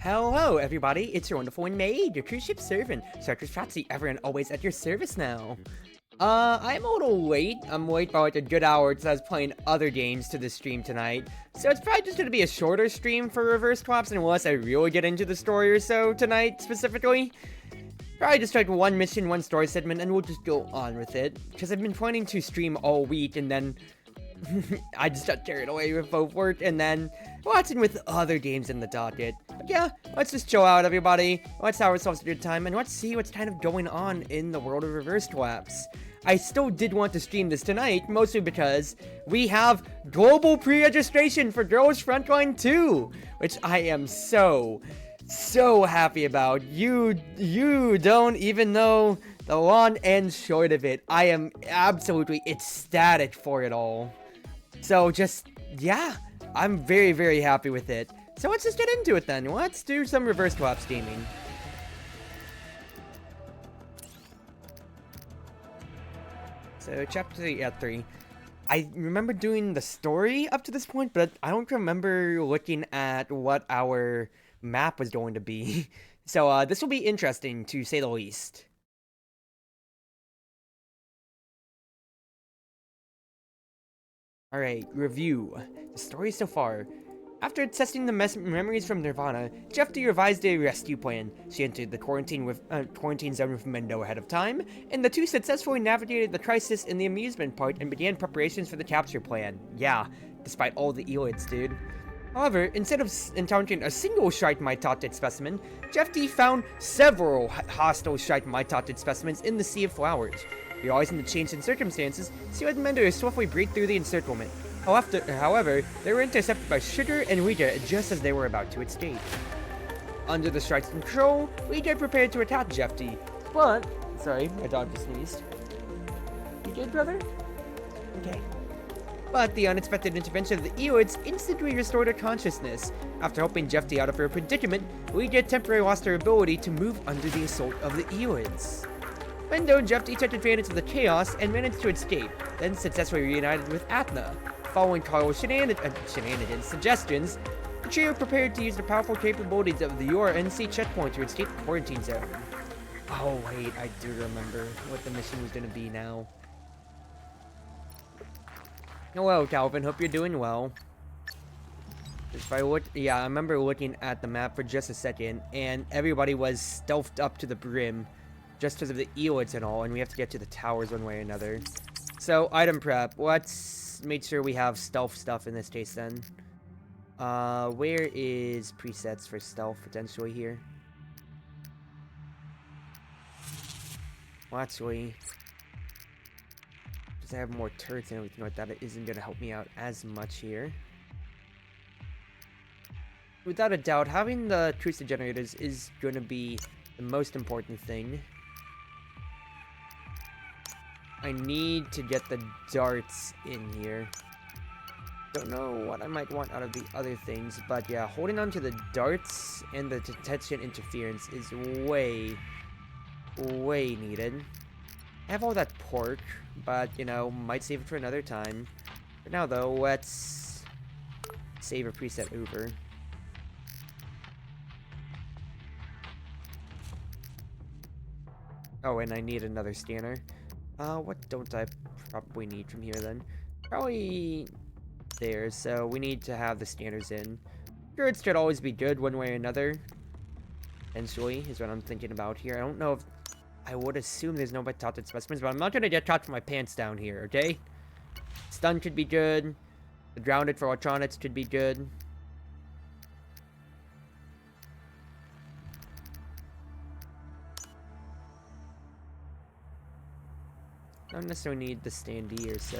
Hello, everybody. It's your Wonderful Wind Mage, your cruise ship servant, Chartreuse Proxy, ever and always at your service now. I'm a little late. I'm late by like a good hour because I was playing other games to the stream tonight. So it's probably just going to be a shorter stream for reverse swaps unless I really get into the story or so tonight specifically. Probably just like one mission, one story segment, and we'll just go on with it. Because I've been planning to stream all week and then I just got carried away with both work and then watching with other games in the docket. But yeah, let's just chill out, everybody. Let's have ourselves a good time, and let's see what's kind of going on in the world of reverse collapse. I still did want to stream this tonight, mostly because we have global pre-registration for Girls Frontline 2, which I am so happy about. You don't even know the long and short of it. I am absolutely ecstatic for it all. So just, yeah, I'm very happy with it. So let's just get into it then. Let's do some reverse collapse gaming. So chapter 3. I remember doing the story up to this point, but I don't remember looking at what our map was going to be. So this will be interesting to say the least. Alright, review. The story so far. After testing the memories from Nirvana, Jeffy revised a rescue plan. She entered the quarantine zone with Mendo ahead of time, and the two successfully navigated the crisis in the amusement park and began preparations for the capture plan. Yeah, despite all the ELIDs, dude. However, instead of encountering a single striped mitotic specimen, Jeffy found several hostile striped mitotic specimens in the Sea of Flowers. Realizing the change in circumstances, she led Mendo to swiftly break through the encirclement. However, they were intercepted by Sugar and Ouija just as they were about to escape. Under the strike's control, Ouija prepared to attack Jeffy, but... Sorry, my dog just sneezed. You good, brother? Okay. But the unexpected intervention of the ELIDs instantly restored her consciousness. After helping Jeffy out of her predicament, Ouija temporarily lost her ability to move under the assault of the ELIDs. Mendo and Jeffy took advantage of the chaos and managed to escape, then successfully reunited with Athena. Following Carl's shenanigans suggestions, the trio prepared to use the powerful capabilities of the URNC checkpoint to escape the quarantine zone. Oh wait, I do remember what the mission was going to be now. Hello, Calvin. Hope you're doing well. If I look, yeah, I remember looking at the map for just a second, and everybody was stealthed up to the brim, just because of the ELIDs and all, and we have to get to the towers one way or another. So, item prep. Let's make sure we have stealth stuff in this case then. Where is presets for stealth potentially here? Well, actually, because I have more turrets and everything like that, it isn't going to help me out as much here. Without a doubt, having the truce generators is going to be the most important thing. I need to get the darts in here. Don't know what I might want out of the other things, but yeah, holding on to the darts and the detection interference is way needed. I have all that pork, but, you know, might save it for another time. For now, though, let's save a preset over. Oh, and I need another scanner. What don't I probably need from here then? Probably there, so we need to have the scanners in. Turrets should always be good one way or another. Potentially, is what I'm thinking about here. I don't know if... I would assume there's no mitotic specimens, but I'm not gonna get caught for my pants down here, okay? Stun could be good. The grounded for electronics could be good. I don't necessarily need the standee or so.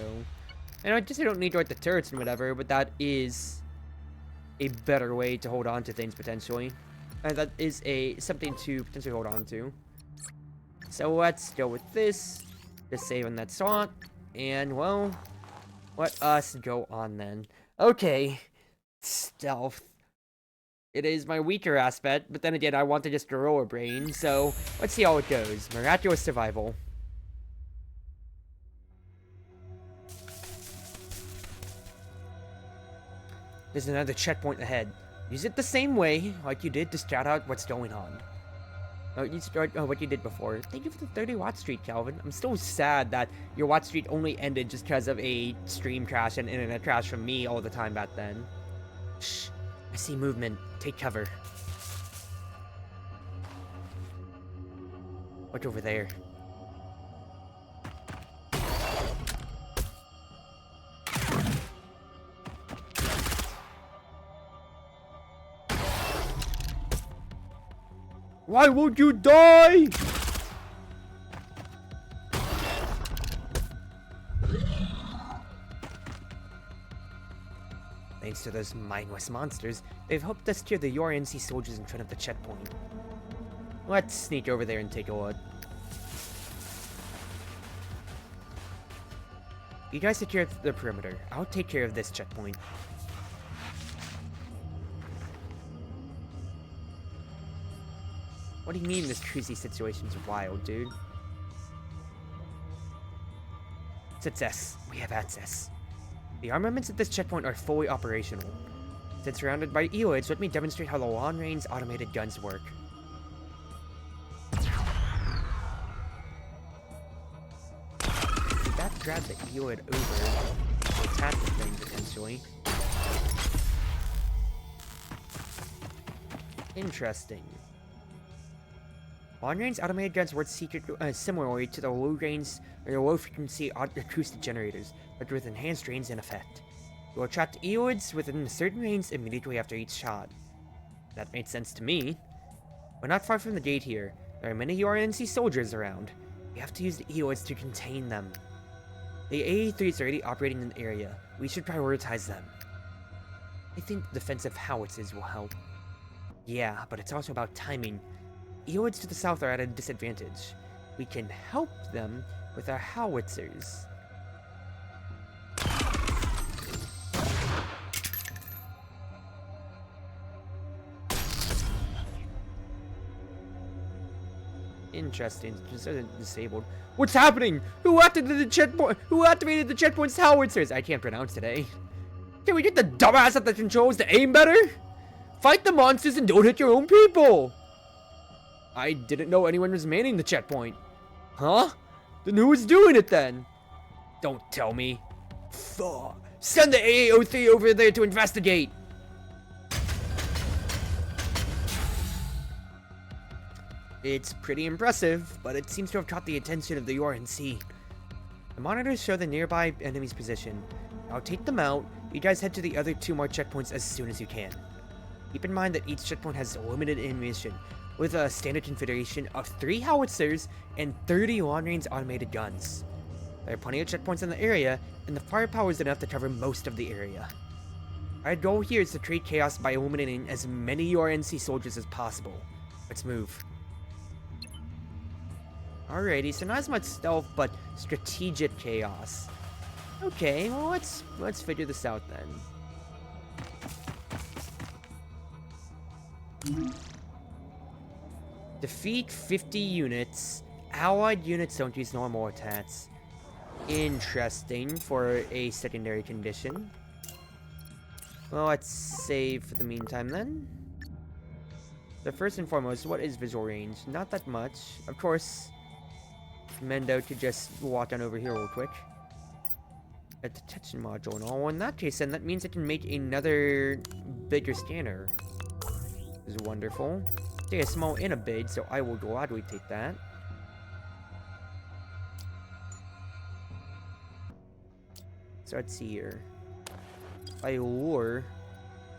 And I just don't need like the turrets and whatever, but that is a better way to hold on to things potentially. And that is something to potentially hold on to. So let's go with this. Just save on that slot. And well, let us go on then. Okay. Stealth. It is my weaker aspect, but then again, I want to just gorilla brain, so let's see how it goes. Miraculous survival. There's another checkpoint ahead. Use it the same way, like you did to scout out what's going on. You start what you did before. Thank you for the 30 watt streak, Calvin. I'm still sad that your watt streak only ended just because of a stream crash and internet crash from me all the time back then. Shh. I see movement. Take cover. What's over there? Why won't you die? Thanks to those mindless monsters, they've helped us clear the URNC soldiers in front of the checkpoint. Let's sneak over there and take a look. You guys secure the perimeter. I'll take care of this checkpoint. What do you mean this crazy situation's wild, dude? Success. We have access. The armaments at this checkpoint are fully operational. Since surrounded by ELIDs, let me demonstrate how the long-range automated guns work. Did that grab the ELID over to attack the thing, potentially? Interesting. Long-range automated guns work similarly to the low-range or low-frequency acoustic generators, but with enhanced range and effect. You will attract ELIDs within a certain range immediately after each shot. That made sense to me. We're not far from the gate here. There are many URNC soldiers around. We have to use the ELIDs to contain them. The A-83 is already operating in the area. We should prioritize them. I think defensive howitzers will help. Yeah, but it's also about timing. ELIDs to the south are at a disadvantage. We can help them with our howitzers. Interesting. Just disabled. What's happening? Who activated the checkpoint? Who activated the checkpoint's howitzers? I can't pronounce today. Can we get the dumbass at the controls to aim better? Fight the monsters and don't hit your own people. I didn't know anyone was manning the checkpoint. Huh? Then who was doing it then? Don't tell me. Fuck. Send the AA-03 over there to investigate. It's pretty impressive, but it seems to have caught the attention of the URNC. The monitors show the nearby enemy's position. I'll take them out. You guys head to the other 2 more checkpoints as soon as you can. Keep in mind that each checkpoint has limited ammunition, with a standard configuration of 3 howitzers and 30 long-range automated guns. There are plenty of checkpoints in the area, and the firepower is enough to cover most of the area. Our goal here is to create chaos by eliminating as many URNC soldiers as possible. Let's move. Alrighty, so not as much stealth, but strategic chaos. Okay, well let's figure this out then. Defeat 50 units. Allied units don't use normal attacks. Interesting for a secondary condition. Well, let's save for the meantime then. So first and foremost, what is visual range? Not that much. Of course, Mendo could just walk on over here real quick. A detection module and all. In that case, then that means I can make another bigger scanner. This is wonderful. Take a small and a big, so I will gladly take that. So let's see here. By lure,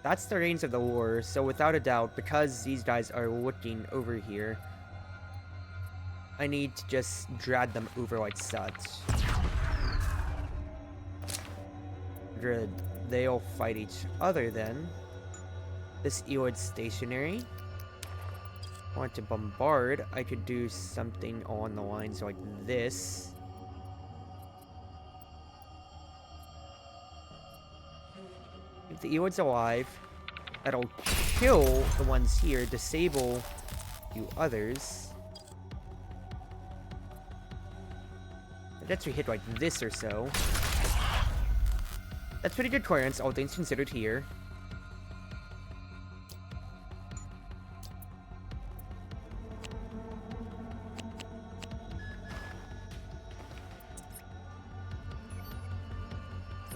that's the range of the lure, so without a doubt, because these guys are looking over here, I need to just drag them over like such. Good. They'll fight each other then. This ELID's stationary. I want to bombard. I could do something along the lines like this. If the ELID's alive, that'll kill the ones here, disable you others. It gets you hit like this or so. That's pretty good clearance, all things considered here.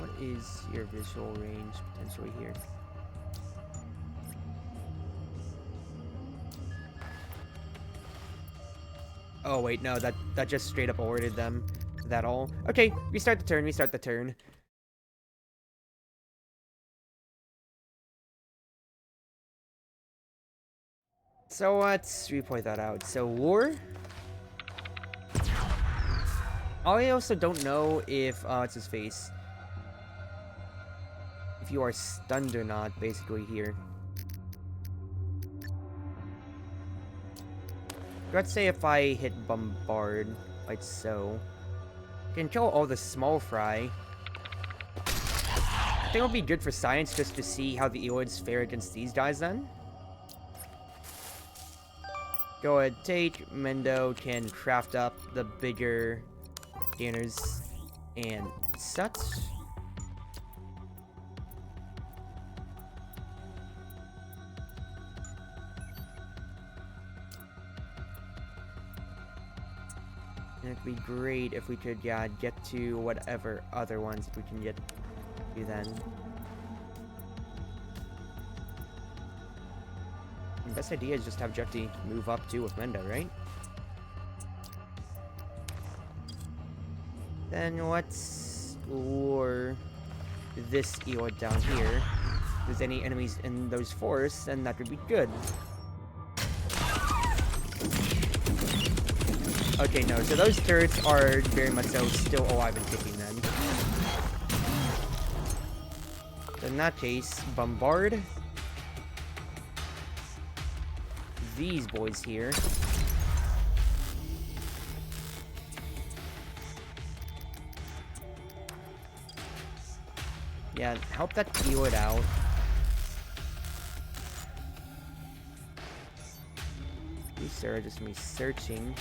What is your visual range potentially here? Oh wait, no, that just straight up alerted them. That all. Okay, restart the turn, restart the turn. So let's replay that out. So lure. I also don't know if it's his face. If you are stunned or not, basically here. Let's say if I hit bombard, like so. Can kill all the small fry. I think it'll be good for science just to see how the ELIDs fare against these guys then. Go ahead, take. Mendo can craft up the bigger scanners and such. And it'd be great if we could, yeah, get to whatever other ones we can get to then. The best idea is just have Jeffy move up too with Mendo, right? Then let's lure this ELID down here. If there's any enemies in those forests, then that would be good. Okay, no, so those turrets are very much so still alive and kicking then. So in that case, bombard these boys here. Yeah, help that ELID out. These are just me searching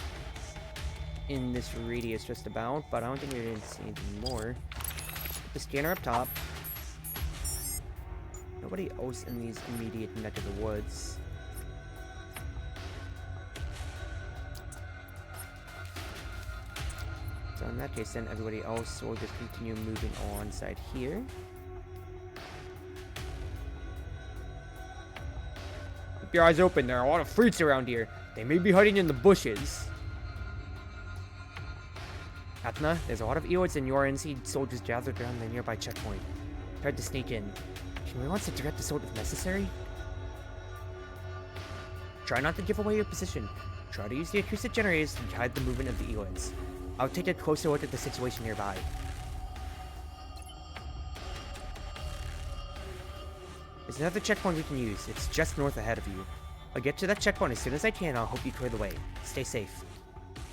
in this radius just about, but I don't think we're going to see anything more. The scanner up top. Nobody else in these immediate neck of the woods. So in that case, then everybody else will just continue moving on side here. Keep your eyes open, there are a lot of fruits around here. They may be hiding in the bushes. Atna, there's a lot of ELIDs and URNC soldiers gathered around the nearby checkpoint. Tried to sneak in. Can we launch a direct assault if necessary? Try not to give away your position. Try to use the acoustic generators to guide the movement of the ELIDs. I'll take a closer look at the situation nearby. There's another checkpoint we can use. It's just north ahead of you. I'll get to that checkpoint as soon as I can. I'll hope you clear the way. Stay safe.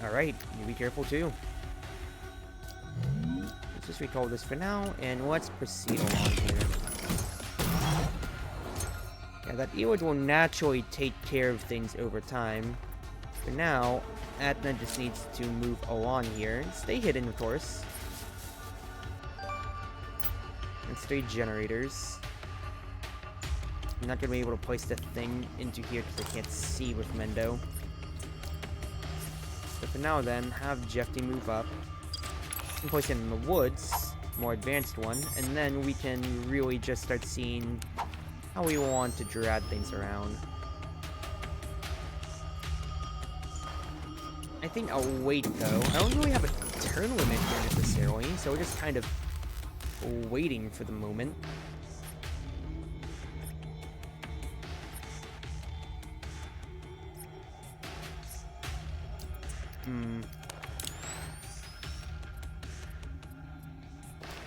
Alright, you be careful too. Let's just recall this for now, and let's proceed along here. Yeah, that ELID will naturally take care of things over time. For now, Atna just needs to move along here. Stay hidden, of course. And stay generators. I'm not going to be able to place the thing into here because I can't see with Mendo. But for now then, have Jeffy move up. And place it in the woods, more advanced one, and then we can really just start seeing how we want to drag things around. I think I'll wait though. I don't really have a turn limit here necessarily, so we're just kind of waiting for the moment.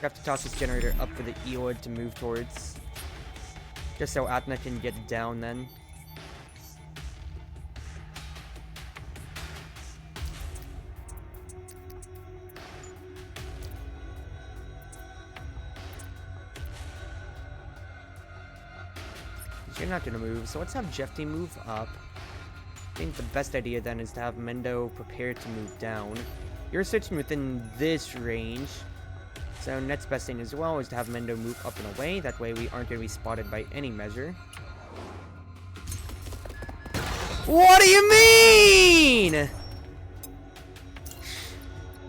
Have to toss this generator up for the ELID to move towards. Just so Atna can get down then. You're not gonna move, so let's have Jeffy move up. I think the best idea then is to have Mendo prepared to move down. You're searching within this range. So next best thing as well is to have Mendo move up and away. That way we aren't going to be spotted by any measure. What do you mean?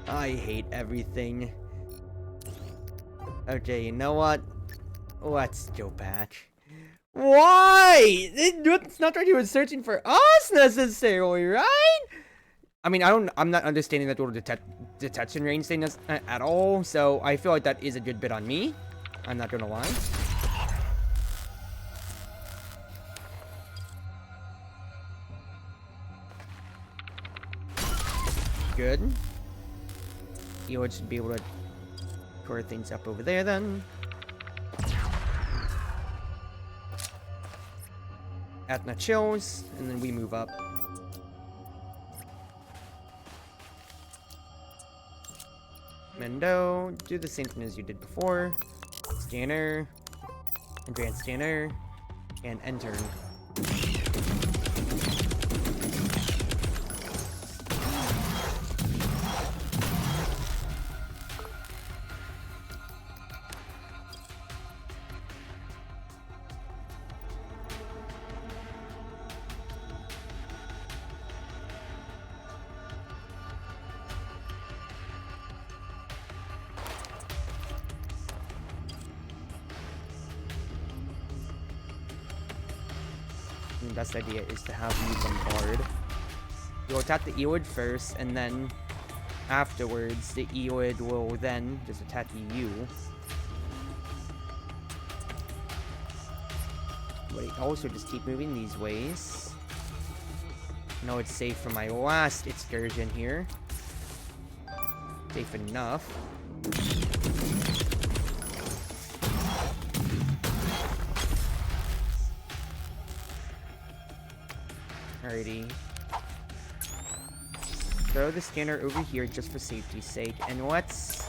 I hate everything. Okay, you know what? Let's go back. Why? It's not like he was searching for us necessarily, right? I mean, I'm not understanding that little detection range thing at all, so I feel like that is a good bit on me. I'm not gonna lie. Good. You should be able to core things up over there then. Atna chills, and then we move up. Mendo, do the same thing as you did before. Scanner, advanced scanner, and enter. The best idea is to have you bombard. You'll attack the Elid first, and then afterwards, the Elid will then just attack you. But also just keep moving these ways. I know it's safe for my last excursion here. Safe enough. Alrighty. Throw the scanner over here just for safety's sake. And let's,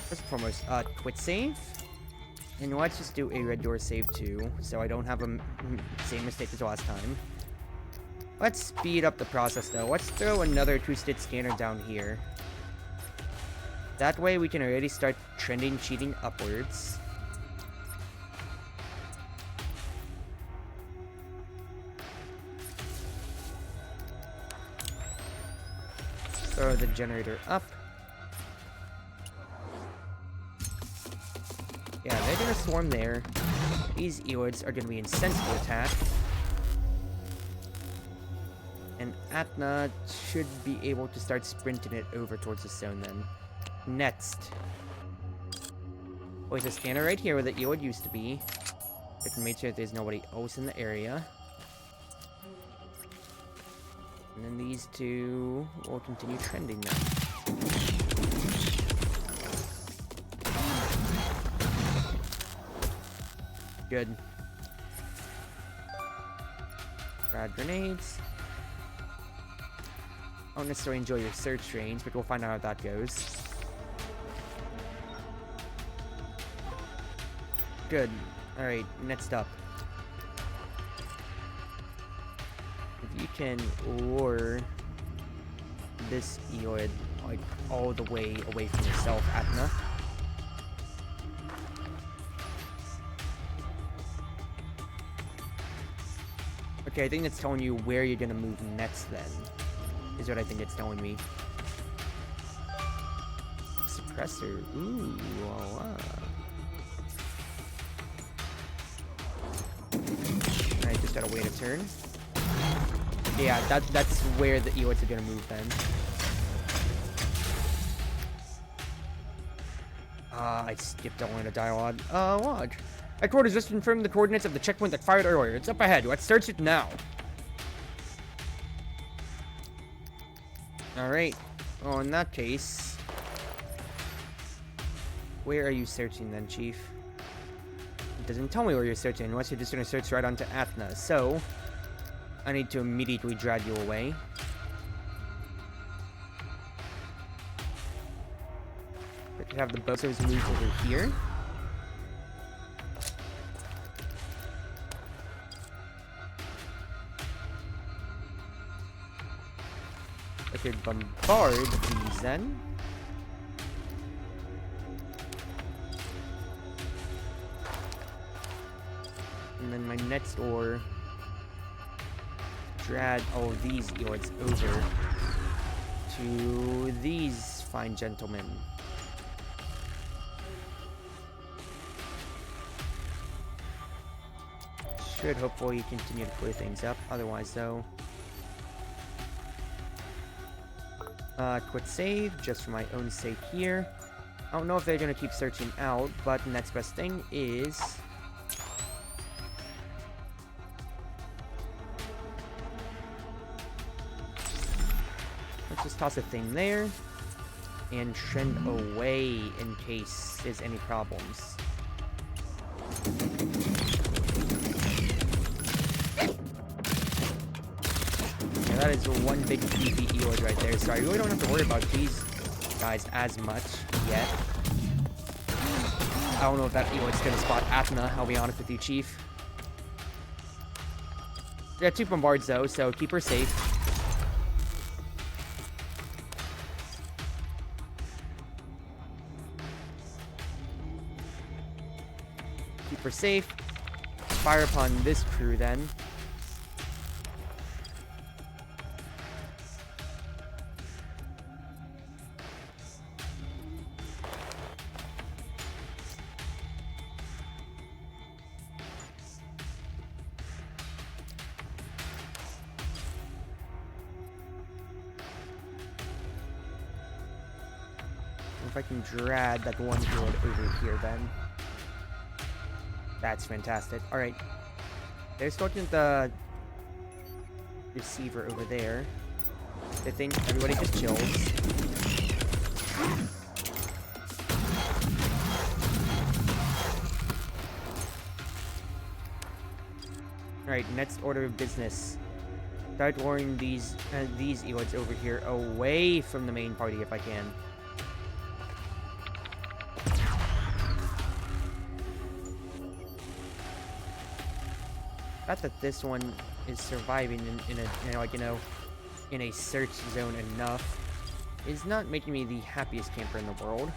first and foremost, quit save. And let's just do a red door save too, so I don't have a same mistake as last time. Let's speed up the process though. Let's throw another two-state scanner down here. That way we can already start trending cheating upwards. Throw the generator up. Yeah, they're gonna swarm there. These Elids are gonna be incensed to attack. And Atna should be able to start sprinting it over towards the zone then. Next. There's a scanner right here where the Elid used to be. I can make sure that there's nobody else in the area. And then these two will continue trending now. Good. Grab grenades. I don't necessarily enjoy your search range, but we'll find out how that goes. Good. Alright, next up. If you can lure this Elid like all the way away from yourself, Atna. Okay, I think it's telling you where you're gonna move next then. Is what I think it's telling me. Suppressor. Ooh, voila. Alright, just gotta wait a turn. Yeah, that's where the Elids are gonna move then. I skipped a line of dialogue. Lodge. Headquarters just confirmed the coordinates of the checkpoint that fired earlier. It's up ahead. Let's search it now. Alright. Well, in that case... where are you searching then, Chief? It doesn't tell me where you're searching, unless you're just gonna search right onto Atna. So, I need to immediately drag you away. I could have the bozos move over here. I could bombard these then. And then my next ore, drag all of these Elids over to these fine gentlemen. should hopefully continue to clear things up. Otherwise, though... quick save, just for my own sake here. I don't know if they're gonna keep searching out, but the next best thing is... let's just toss a thing there. And trend away in case there's any problems. Yeah, that is one big beefy ELID right there, so I really don't have to worry about these guys as much yet. I don't know if that ELID's gonna spot Athena, I'll be honest with you, Chief. There are 2 bombards though, so keep her safe. Keep her safe. Fire upon this crew then. If I can drag that one ELID over here then. That's fantastic. Alright. They're starting the receiver over there. I think everybody just chills. Alright, next order of business. Start luring these ELIDs over here away from the main party if I can. Not that this one is surviving in a search zone enough is not making me the happiest camper in the world.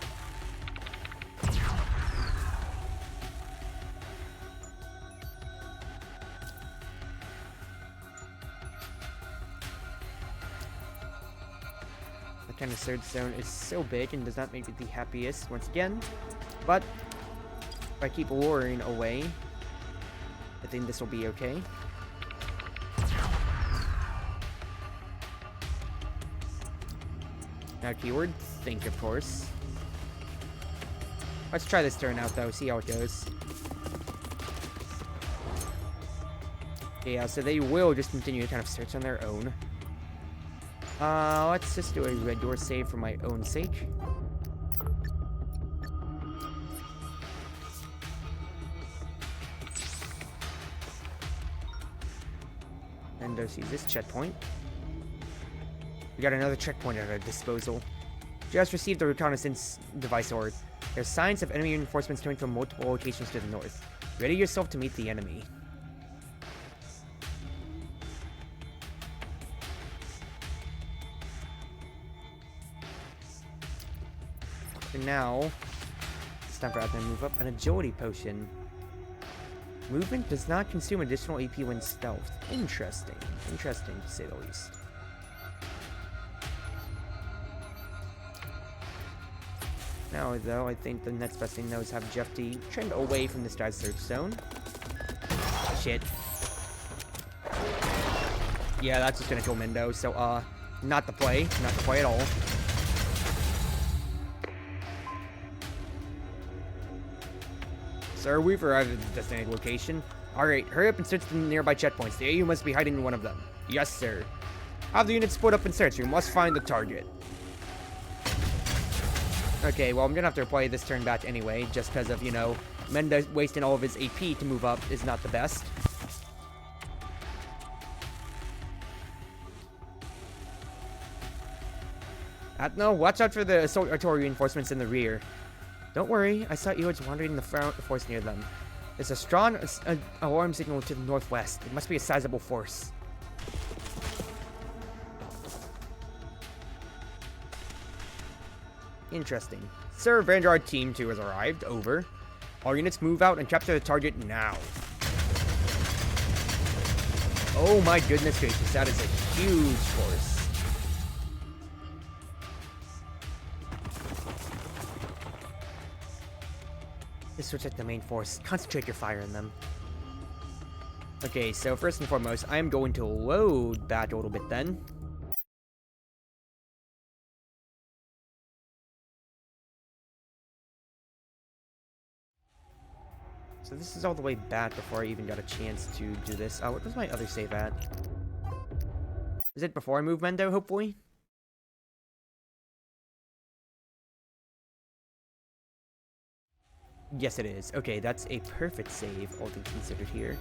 That kind of search zone is so big and does not make me the happiest once again. But if I keep luring away, I think this will be okay. Now keyword, think of course. Let's try this turn out though, see how it goes. Yeah, so they will just continue to kind of search on their own. Let's just do a red door save for my own sake. And sees this checkpoint. We got another checkpoint at our disposal. Just received the reconnaissance device order. There's signs of enemy reinforcements coming from multiple locations to the north. Ready yourself to meet the enemy. For now, it's time for us to move up. An agility potion. Movement does not consume additional AP when stealth. Interesting. Interesting, to say the least. Now, though, I think the next best thing, though, is have Jeff D trend away from this guy's search zone. Shit. Yeah, that's just gonna kill Mendo, so, not the play. Not the play at all. Sir, we've arrived at the designated location. Alright, hurry up and search the nearby checkpoints. The AU must be hiding in one of them. Yes, sir. Have the units split up and search. We must find the target. Okay, well, I'm gonna have to play this turn back anyway, just because of, you know, Menda wasting all of his AP to move up is not the best. No, watch out for the assault artillery reinforcements in the rear. Don't worry, I saw ELIDs wandering in the forest near them. There's a strong alarm signal to the northwest. It must be a sizable force. Interesting. Sir, Vanguard Team 2 has arrived. Over. All units move out and capture the target now. Oh my goodness gracious, that is a huge force. Just switch at the main force. Concentrate your fire on them. Okay, so first and foremost, I'm going to load back a little bit then. So this is all the way back before I even got a chance to do this. Oh, what was my other save at? Is it before I move Mendo, hopefully? Yes, it is. Okay, that's a perfect save, all things considered here.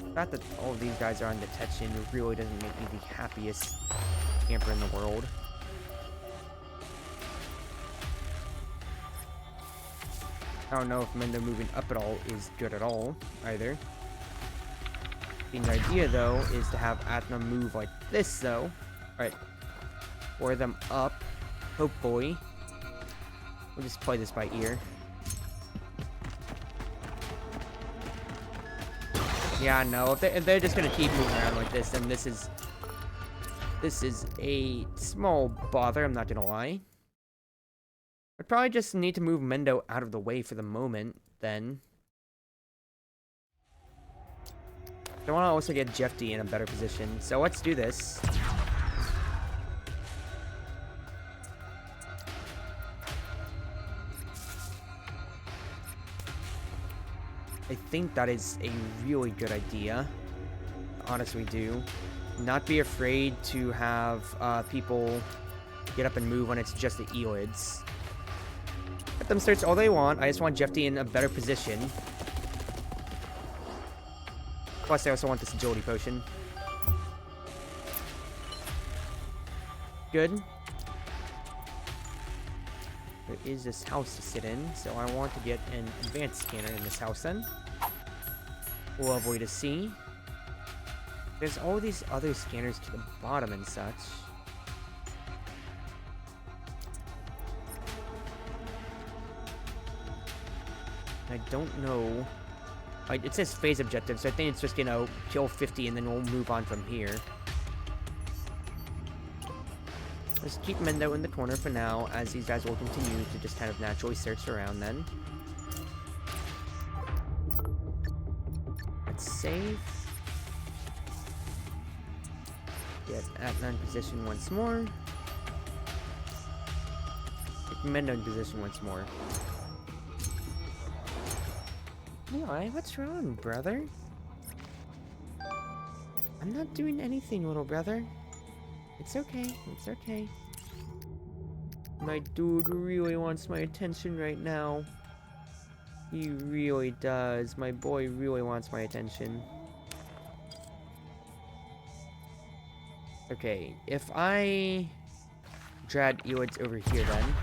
The fact that all of these guys are on detention really doesn't make me the happiest camper in the world. I don't know if Mendo moving up at all is good at all, either. The idea, though, is to have Atna move like this, though. Alright. Pour them up. Hopefully. We'll just play this by ear. Yeah, no, if they're just gonna keep moving around like this, then this is a small bother, I'm not gonna lie. I'd probably just need to move Mendo out of the way for the moment, then. I want to also get Jeff D in a better position, so let's do this. I think that is a really good idea. Honestly, do. Not be afraid to have people get up and move when it's just the ELIDs. Let them search all they want. I just want Jeff D in a better position. Plus, I also want this agility potion. Good. There is this house to sit in, so I want to get an advanced scanner in this house then. Lovely to see. There's all these other scanners to the bottom and such. I don't know. It says phase objective, so I think it's just, you know, kill 50 and then we'll move on from here. Let's keep Mendo in the corner for now, as these guys will continue to just kind of naturally search around then. Let's save. Get Atna in position once more. Get Mendo in position once more. Eli, what's wrong, brother? I'm not doing anything, little brother. It's okay, it's okay. My dude really wants my attention right now. He really does. My boy really wants my attention. Okay, if I drag ELIDs over here then.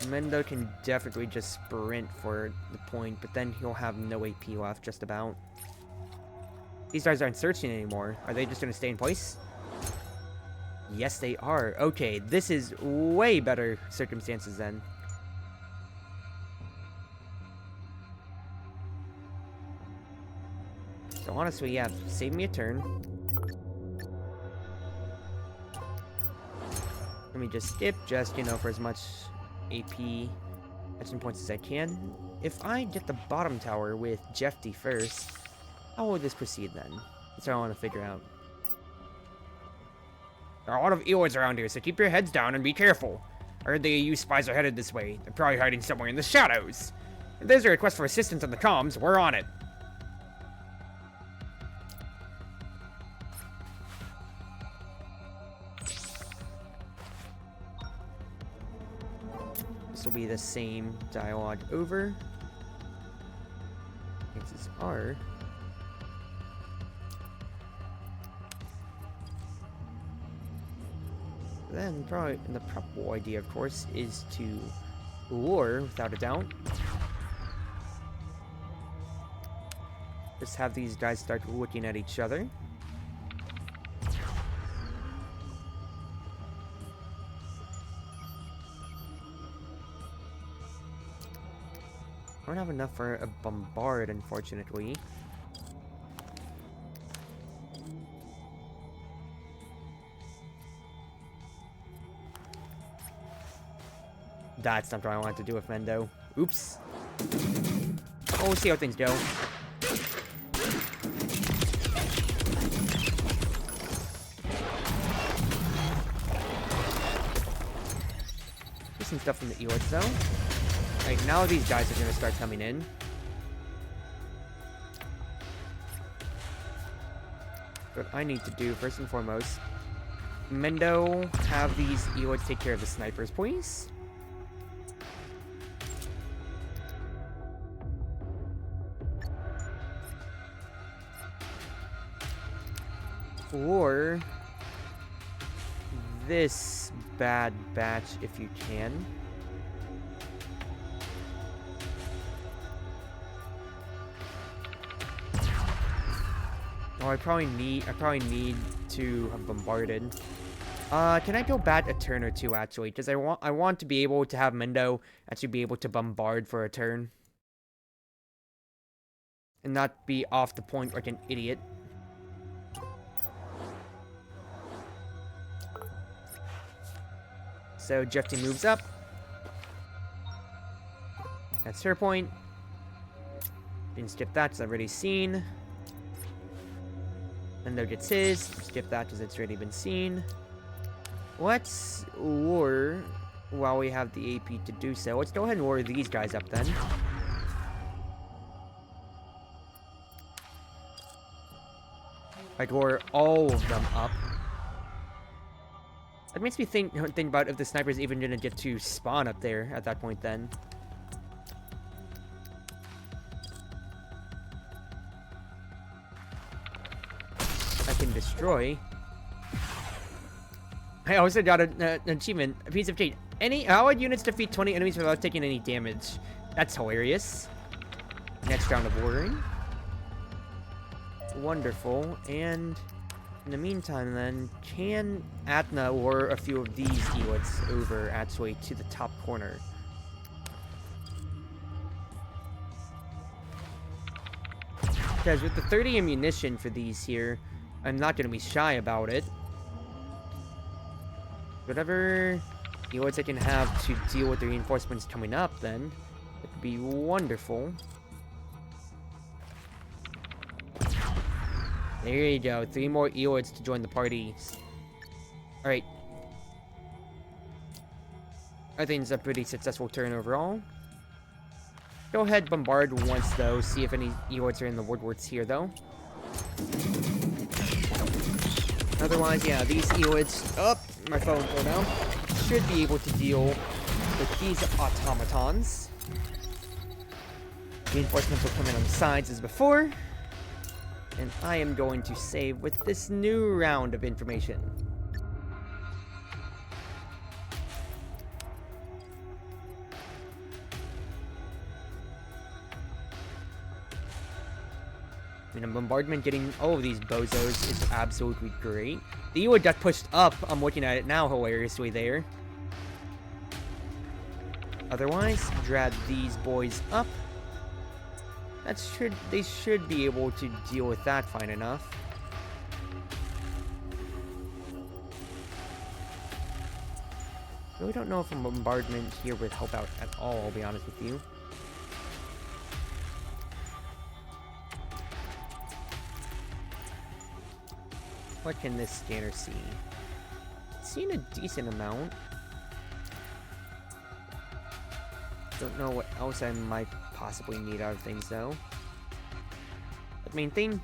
Mendo can definitely just sprint for the point, but then he'll have no AP left, just about. These guys aren't searching anymore. Are they just going to stay in place? Yes, they are. Okay, this is way better circumstances then. So honestly, yeah, save me a turn. Let me just skip, just, you know, for as much AP action points as I can. If I get the bottom tower with Jeff D first, how will this proceed then? That's what I want to figure out. There are a lot of ELIDs around here, so keep your heads down and be careful. I heard the EU spies are headed this way. They're probably hiding somewhere in the shadows. If there's a request for assistance on the comms, we're on it. This will be the same dialogue over. Chances are. Then, probably, the probable idea, of course, is to lure, without a doubt. Just have these guys start looking at each other. I don't have enough for a bombard, unfortunately. That's not what I wanted to do with Mendo. Oops. Oh, we'll see how things go. Some stuff from the ELIDs though. Right, now these guys are gonna start coming in. What I need to do, first and foremost, Mendo, have these ELIDs take care of the snipers, please. Or this bad batch if you can. Oh, I probably need to have bombarded. Can I go back a turn or two actually? Because I want to be able to have Mendo actually be able to bombard for a turn. And not be off the point like an idiot. So Jeffy moves up. That's her point. Didn't skip that because I've already seen. Mendo gets his. Skip that because it's already been seen. Let's lure, while we have the AP to do so, let's go ahead and lure these guys up then. Like lure all of them up. That makes me think about if the sniper's even gonna get to spawn up there at that point then. I can destroy. I also got an achievement, a piece of cake. Any allied units defeat 20 enemies without taking any damage. That's hilarious. Next round of luring. Wonderful. And in the meantime, then, can Atna lure a few of these ELIDs over, actually, to the top corner? Because with the 30 ammunition for these here, I'm not going to be shy about it. Whatever ELIDs I can have to deal with the reinforcements coming up, then, it would be wonderful. There you go. 3 more ELIDs to join the party. Alright. I think it's a pretty successful turn overall. Go ahead, bombard once, though. See if any ELIDs are in the woodworks here, though. Otherwise, yeah, these ELIDs... Oh, my phone fell down. Should be able to deal with these automatons. Reinforcements will come in on the sides as before. And I am going to save with this new round of information. I mean, a bombardment getting all of these bozos is absolutely great. The ELID got pushed up. I'm looking at it now hilariously there. Otherwise, drag these boys up. They should be able to deal with that fine enough. Really don't know if a bombardment here would help out at all, I'll be honest with you. What can this scanner see? It's seen a decent amount. Don't know what else I might possibly need out of things, though. But main thing,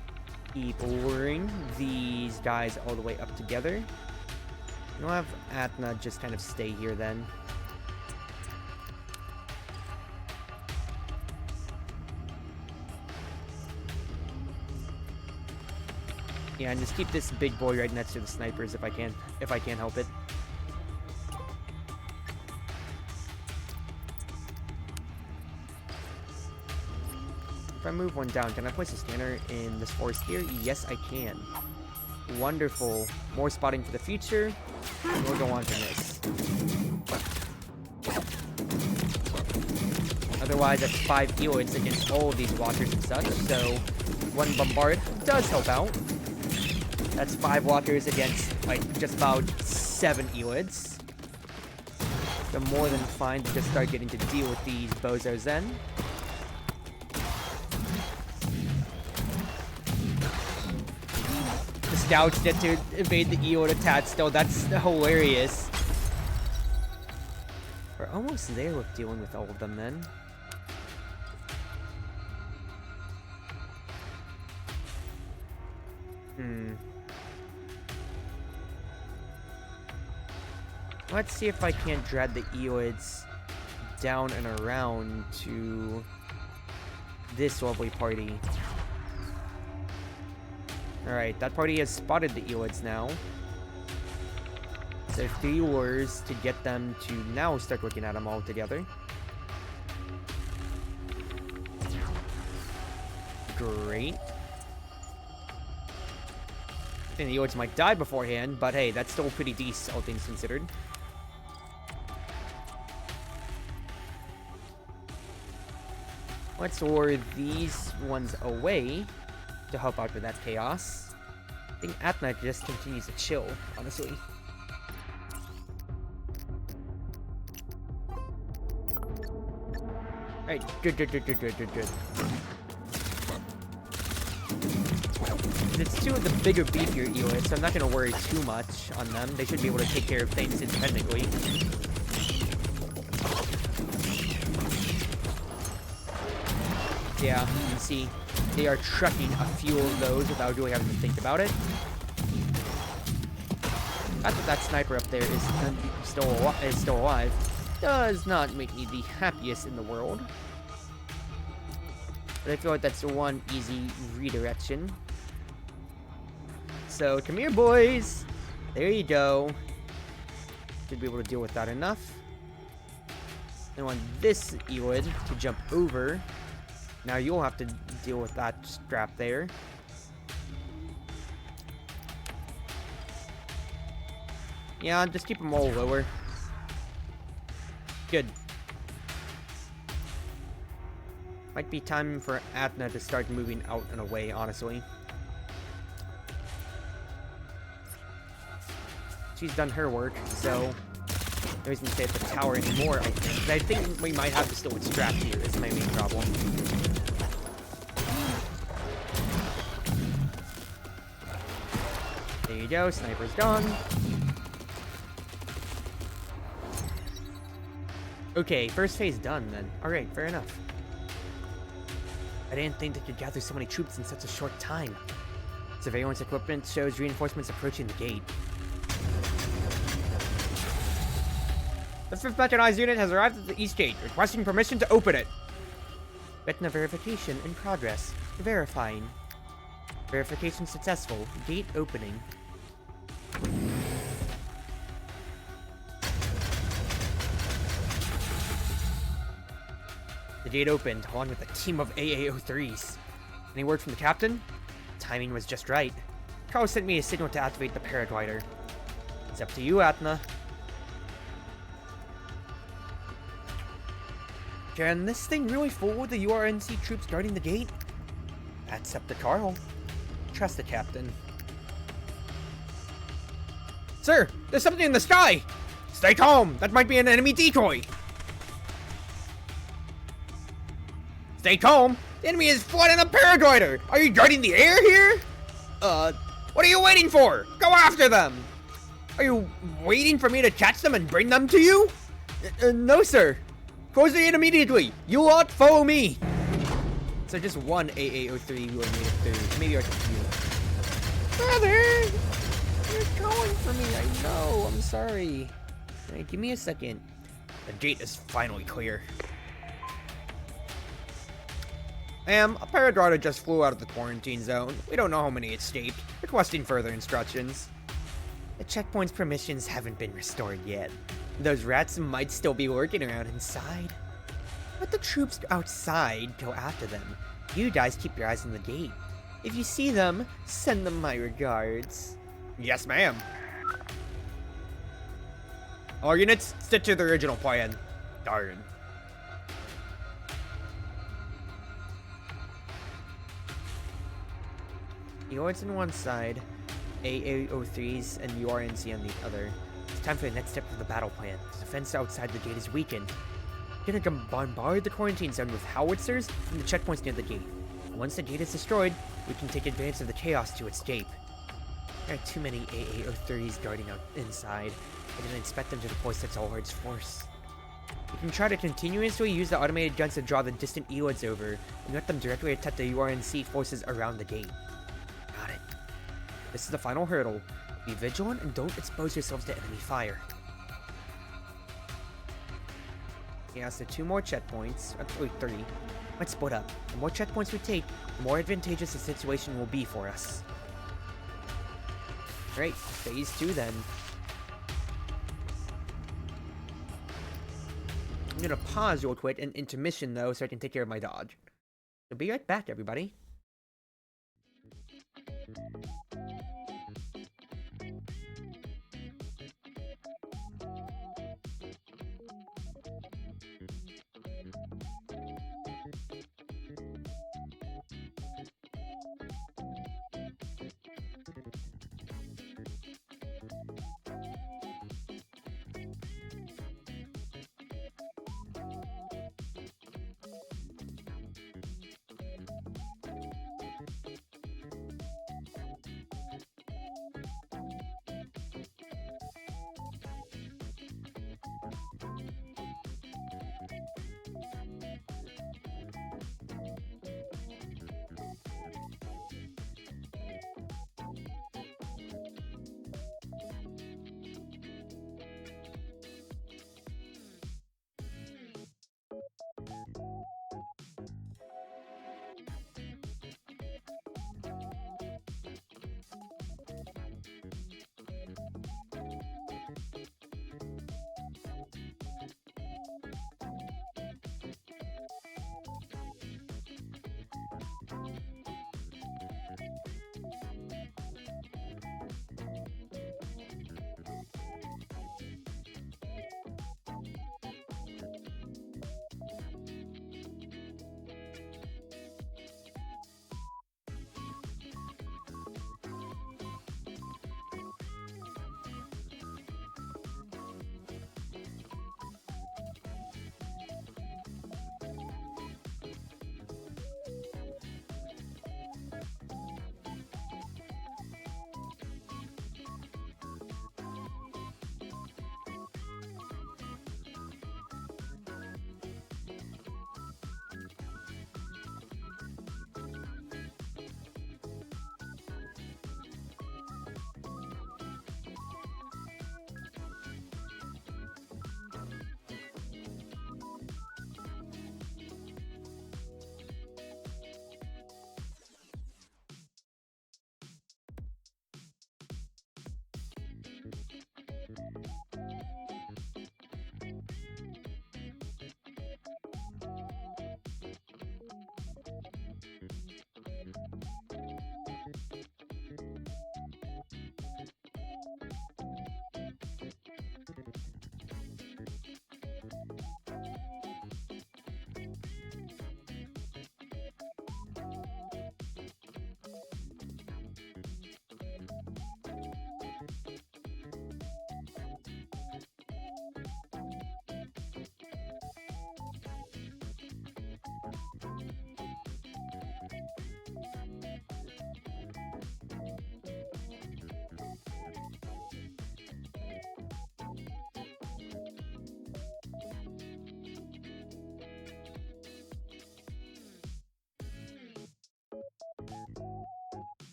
keep luring these guys all the way up together. You'll have Atna just kind of stay here, then. Yeah, and just keep this big boy right next to the snipers if I can help it. If I move one down, can I place a scanner in this forest here? Yes, I can. Wonderful. More spotting for the future. And we'll go on to this. Otherwise, that's 5 ELIDs against all of these walkers and such, so 1 bombard does help out. That's 5 walkers against, like, just about 7 ELIDs. So more than fine to just start getting to deal with these bozos then. The scouts get to evade the ELID attack still, that's hilarious. We're almost there with dealing with all of them then. Let's see if I can't drag the ELIDs down and around to this lovely party. Alright, that party has spotted the ELIDs now. So 3 wars to get them to now start looking at them all together. Great. I think the ELIDs might die beforehand, but hey, that's still pretty decent, all things considered. Let's lure these ones away to help out with that chaos. I think Athena just continues to chill, honestly. Alright, good. It's 2 of the bigger, beefier ELIDs, so I'm not going to worry too much on them. They should be able to take care of things independently. Yeah, you can see they are trucking a few of those without really having to think about it. The fact that that sniper up there is still alive does not make me the happiest in the world. But I feel like that's one easy redirection. So, come here, boys! There you go. Should be able to deal with that enough. I want this ELID to jump over. Now you'll have to deal with that strap there. Yeah, just keep them all lower. Good. Might be time for Athena to start moving out and away, honestly. She's done her work, so no reason to stay at the tower anymore, I think. I think we might have to still extract here, is my main problem. There you go, sniper's gone. Okay, first phase done then. Alright, fair enough. I didn't think they could gather so many troops in such a short time. Surveillance equipment shows reinforcements approaching the gate. The 5th Mechanized Unit has arrived at the East Gate, requesting permission to open it. Retina verification in progress. Verifying. Verification successful. Gate opening. The gate opened, along with a team of AA-03s. Any word from the captain? Timing was just right. Carl sent me a signal to activate the paraglider. It's up to you, Athena. Can this thing really fool the URNC troops guarding the gate? That's up to Carl. Trust the captain. Sir, there's something in the sky! Stay calm! That might be an enemy decoy! Stay calm! The enemy is flying a paraglider! Are you guarding the air here? What are you waiting for? Go after them! Are you waiting for me to catch them and bring them to you? No, sir. Close the gate immediately! You lot follow me! So just one AA-03 who made it through. Maybe our few. Brother! You're going for me, I know. I'm sorry. Alright, give me a second. The gate is finally clear. Ma'am, a paraglider just flew out of the quarantine zone. We don't know how many escaped. Requesting further instructions. The checkpoint's permissions haven't been restored yet. Those rats might still be lurking around inside. Let the troops outside go after them. You guys keep your eyes on the gate. If you see them, send them my regards. Yes, ma'am. All units, stick to the original plan. Darn. ELIDs on one side, AAO3s and URNC on the other. It's time for the next step of the battle plan. The defense outside the gate is weakened. We're gonna bombard the quarantine zone with howitzers from the checkpoints near the gate. Once the gate is destroyed, we can take advantage of the chaos to escape. There are too many AAO3s guarding out inside. I didn't expect them to deploy such a large force. We can try to continuously use the automated guns to draw the distant ELIDs over, and let them directly attack the URNC forces around the gate. Got it. This is the final hurdle. Be vigilant and don't expose yourselves to enemy fire. Yeah, so 2 more checkpoints. Actually 3. Let's split up. The more checkpoints we take, the more advantageous the situation will be for us. Alright, phase 2 then. I'm gonna pause real quick in intermission though, so I can take care of my dog. So be right back, everybody.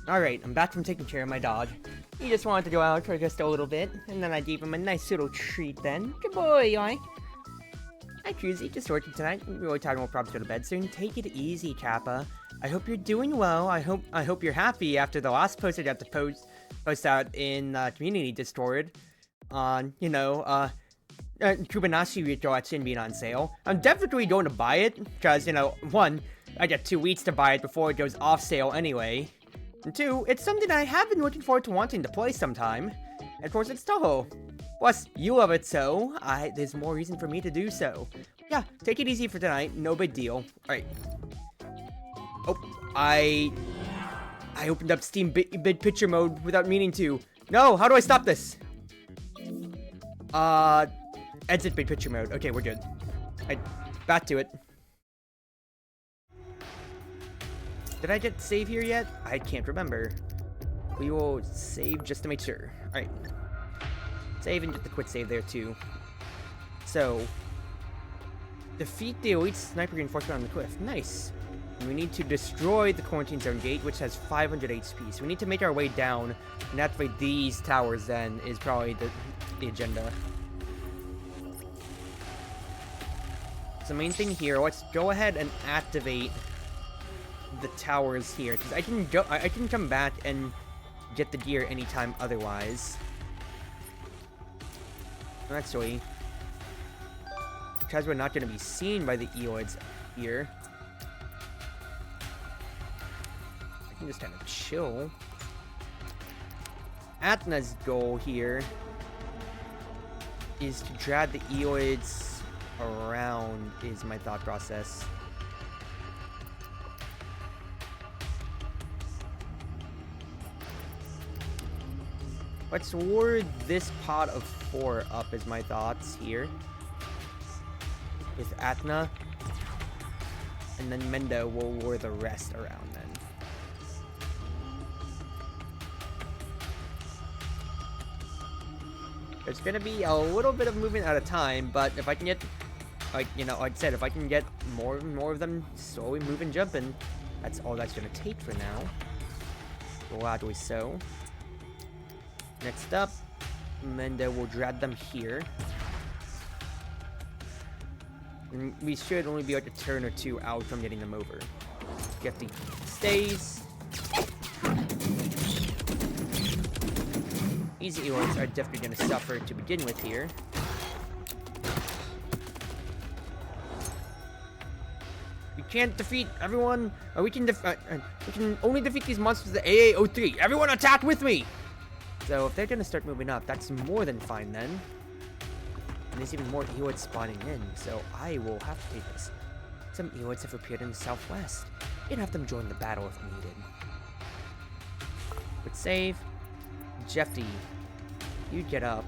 Alright, I'm back from taking care of my dog. He just wanted to go out for just a little bit, and then I gave him a nice little treat then. Good boy, yoy. Hi, Cruzy, just working tonight. Really tired and we'll probably go to bed soon. Take it easy, Kappa. I hope you're doing well. I hope you're happy after the last post I got to post out in Community Discord on, you know, Kubanashi Ritual collection being on sale. I'm definitely going to buy it, because, you know, one, I get 2 weeks to buy it before it goes off sale anyway. And 2, it's something I have been looking forward to wanting to play sometime. And of course, it's Toho. Plus, you love it, so there's more reason for me to do so. Yeah, take it easy for tonight. No big deal. Alright. Oh, I opened up Steam big picture mode without meaning to. No, how do I stop this? Exit big picture mode. Okay, we're good. Alright, back to it. Did I get save here yet? I can't remember. We will save just to make sure. Alright. Save and get the quick save there too. So, defeat the elite sniper reinforcement on the cliff. Nice. And we need to destroy the quarantine zone gate, which has 500 HP. So we need to make our way down and activate these towers then is probably the agenda. So the main thing here, let's go ahead and activate the towers here, because I can come back and get the gear anytime otherwise. Actually, because we're not going to be seen by the ELIDs here, I can just kind of chill. Atna's goal here is to drag the ELIDs around, is my thought process. Let's ward this pot of 4 up is my thoughts here. With Atna. And then Mendo will lure the rest around then. There's gonna be a little bit of movement at a time, but if I can get, like, you know, like I said, if I can get more and more of them slowly moving, jumping, that's all that's gonna take for now. Gladly so. Next up, Mendo will drag them here. And we should only be like a turn or 2 out from getting them over. Get the stays. These ELIDs are definitely going to suffer to begin with here. We can't defeat everyone. We can only defeat these monsters with the AA03. Everyone attack with me! So if they're going to start moving up, that's more than fine then. And there's even more ELIDs spawning in, so I will have to take this. Some ELIDs have appeared in the southwest. You'd have them join the battle if needed. But save. Jeffy, you get up.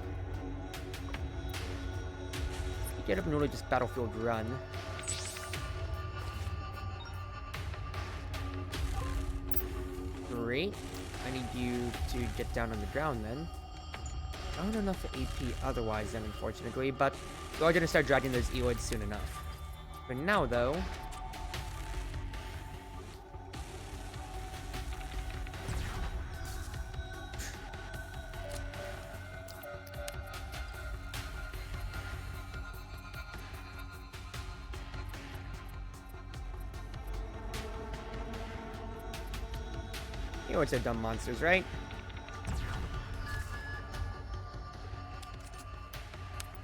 You get up and really just battlefield run. Great. I need you to get down on the ground then. I don't have enough AP otherwise then, unfortunately, but we're gonna start dragging those ELIDs soon enough. For now, though, ELIDs are dumb monsters, right?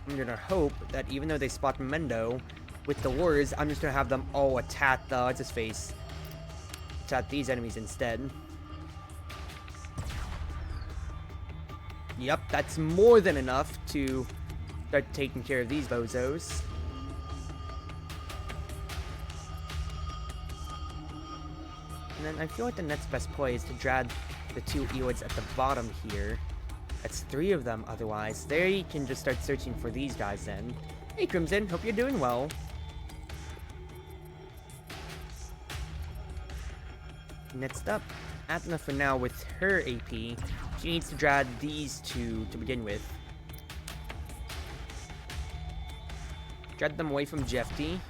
I'm gonna hope that even though they spot Mendo with the lures, I'm just gonna have them all attack the what's his face. Attack these enemies instead. Yep, that's more than enough to start taking care of these bozos. And then I feel like the next best play is to drag the 2 ELIDs at the bottom here. That's 3 of them otherwise. There you can just start searching for these guys then. Hey Crimson, hope you're doing well. Next up, Atna for now with her AP. She needs to drag these 2 to begin with. Drag them away from Jeffy.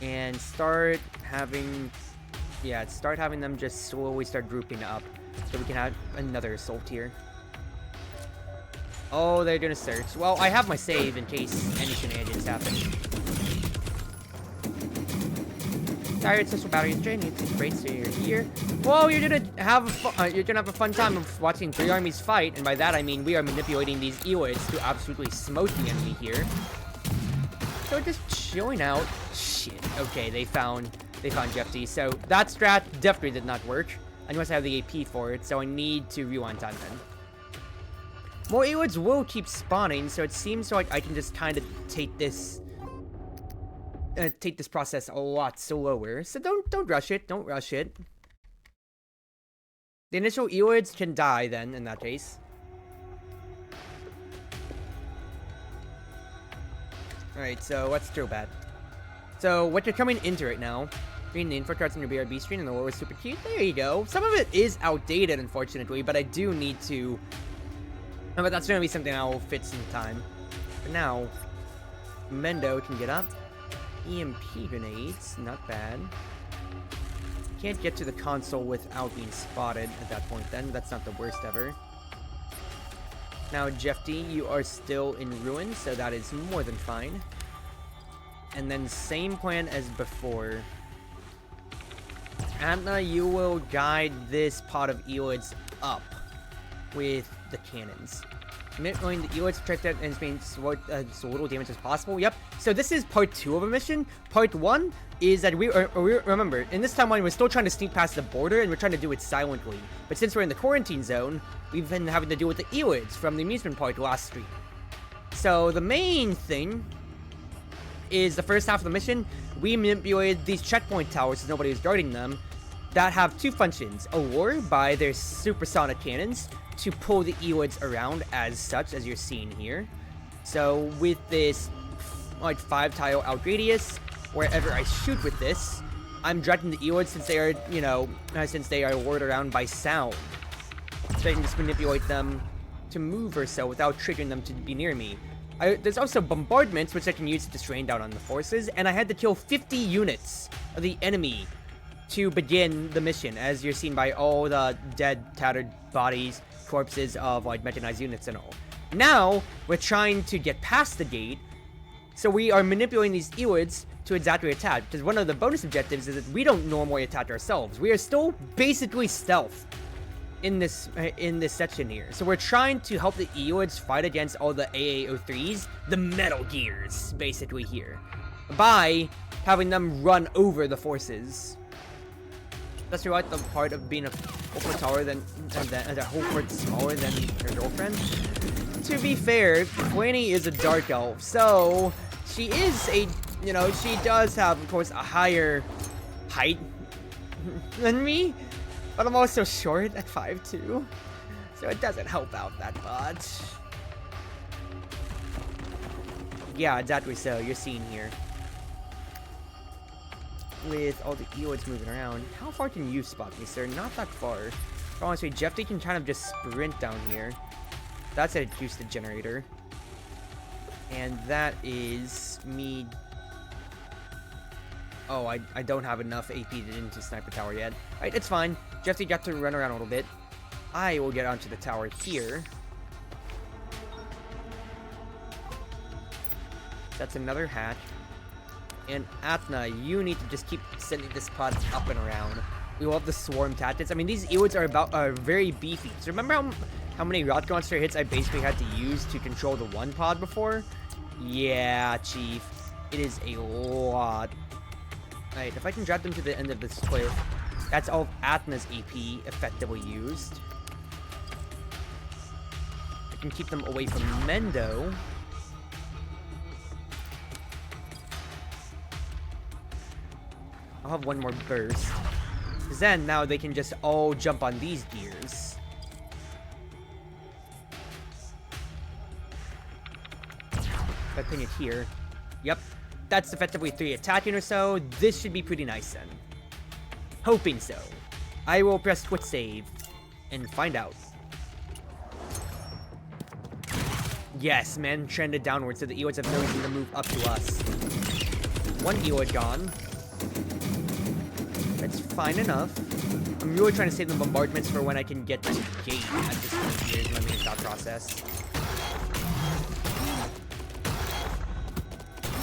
And start having Yeah, start having them just slowly start grouping up. So we can have another assault here. Oh, they're gonna search. Well, I have my save in case any shenanigans happen. Tired social battery is draining. It's great, so you're here. Well, you're gonna have a fun time of watching 3 armies fight, and by that I mean we are manipulating these ELIDs to absolutely smoke the enemy here. So just chilling out. Shit. Okay, they found Jeffy. So that strat definitely did not work. Unless I have the AP for it, so I need to rewind time then. More ELIDs will keep spawning, so it seems like I can just kind of take this process a lot slower. So don't rush it. Don't rush it. The initial ELIDs can die then, in that case. Alright, so let's throw back. So what you're coming into right now, reading the info cards on your BRB screen and the lower super cute. There you go. Some of it is outdated, unfortunately, but I do need to. But that's gonna be something I'll fit some time. For now, Mendo can get up. EMP grenades, not bad. Can't get to the console without being spotted at that point then. That's not the worst ever. Now, Jeffy, you are still in ruins, so that is more than fine. And then same plan as before. Anna, you will guide this pot of ELIDs up with the cannons. Going the ELIDs to try to and being so little damage as possible. Yep. So this is part 2 of a mission. Part 1 is that we remember, in this timeline, we're still trying to sneak past the border, and we're trying to do it silently. But since we're in the quarantine zone, we've been having to deal with the ELIDs from the amusement park last stream. So the main thing is the first half of the mission, we manipulated these checkpoint towers so nobody was guarding them, that have 2 functions. Allure by their supersonic cannons to pull the ELIDs around as such, as you're seeing here. So with this like 5 tile out radius, wherever I shoot with this, I'm directing the ELIDs since they are, you know, since they are lured around by sound. So I can just manipulate them to move or so without triggering them to be near me. There's also bombardments, which I can use to just rain down on the forces, and I had to kill 50 units of the enemy to begin the mission, as you're seen by all the dead, tattered bodies, corpses of like mechanized units and all. Now, we're trying to get past the gate, so we are manipulating these ELIDs to exactly attack, because one of the bonus objectives is that we don't normally attack ourselves. We are still basically stealth in this section here. So we're trying to help the ELIDs fight against all the AA03s, the Metal Gears, basically here, by having them run over the forces. That's right, the part of being a whole foot taller than a whole foot smaller than her girlfriend. To be fair, Quanny is a dark elf, so she is a, you know, she does have, of course, a higher height than me, but I'm also short at 5'2", so it doesn't help out that much. Yeah, exactly so, you're seeing here. With all the ELIDs moving around, how far can you spot me, sir? Not that far. Honestly, Jeffy can kind of just sprint down here. That's a juice the generator. And that is me. Oh, I don't have enough AP into Sniper Tower yet. Alright, it's fine. Jeffy got to run around a little bit. I will get onto the tower here. That's another hatch. And Athna, you need to just keep sending this pod up and around. We love the swarm tactics. I mean, these ELIDs are very beefy. So remember how many rocket launcher hits I basically had to use to control the one pod before? Yeah, Chief. It is a lot. Alright, if I can drop them to the end of this cliff, that's all of Athna's AP effectively used. I can keep them away from Mendo. I'll have one more burst. Because then, now they can just all jump on these gears. If I ping it here. Yep. That's effectively 3 attacking or so. This should be pretty nice then. Hoping so. I will press quick save and find out. Yes, man, trended downwards, so the ELIDs have no reason to move up to us. One ELID gone. That's fine enough. I'm really trying to save the bombardments for when I can get to the gate at this point here. Let me stop process.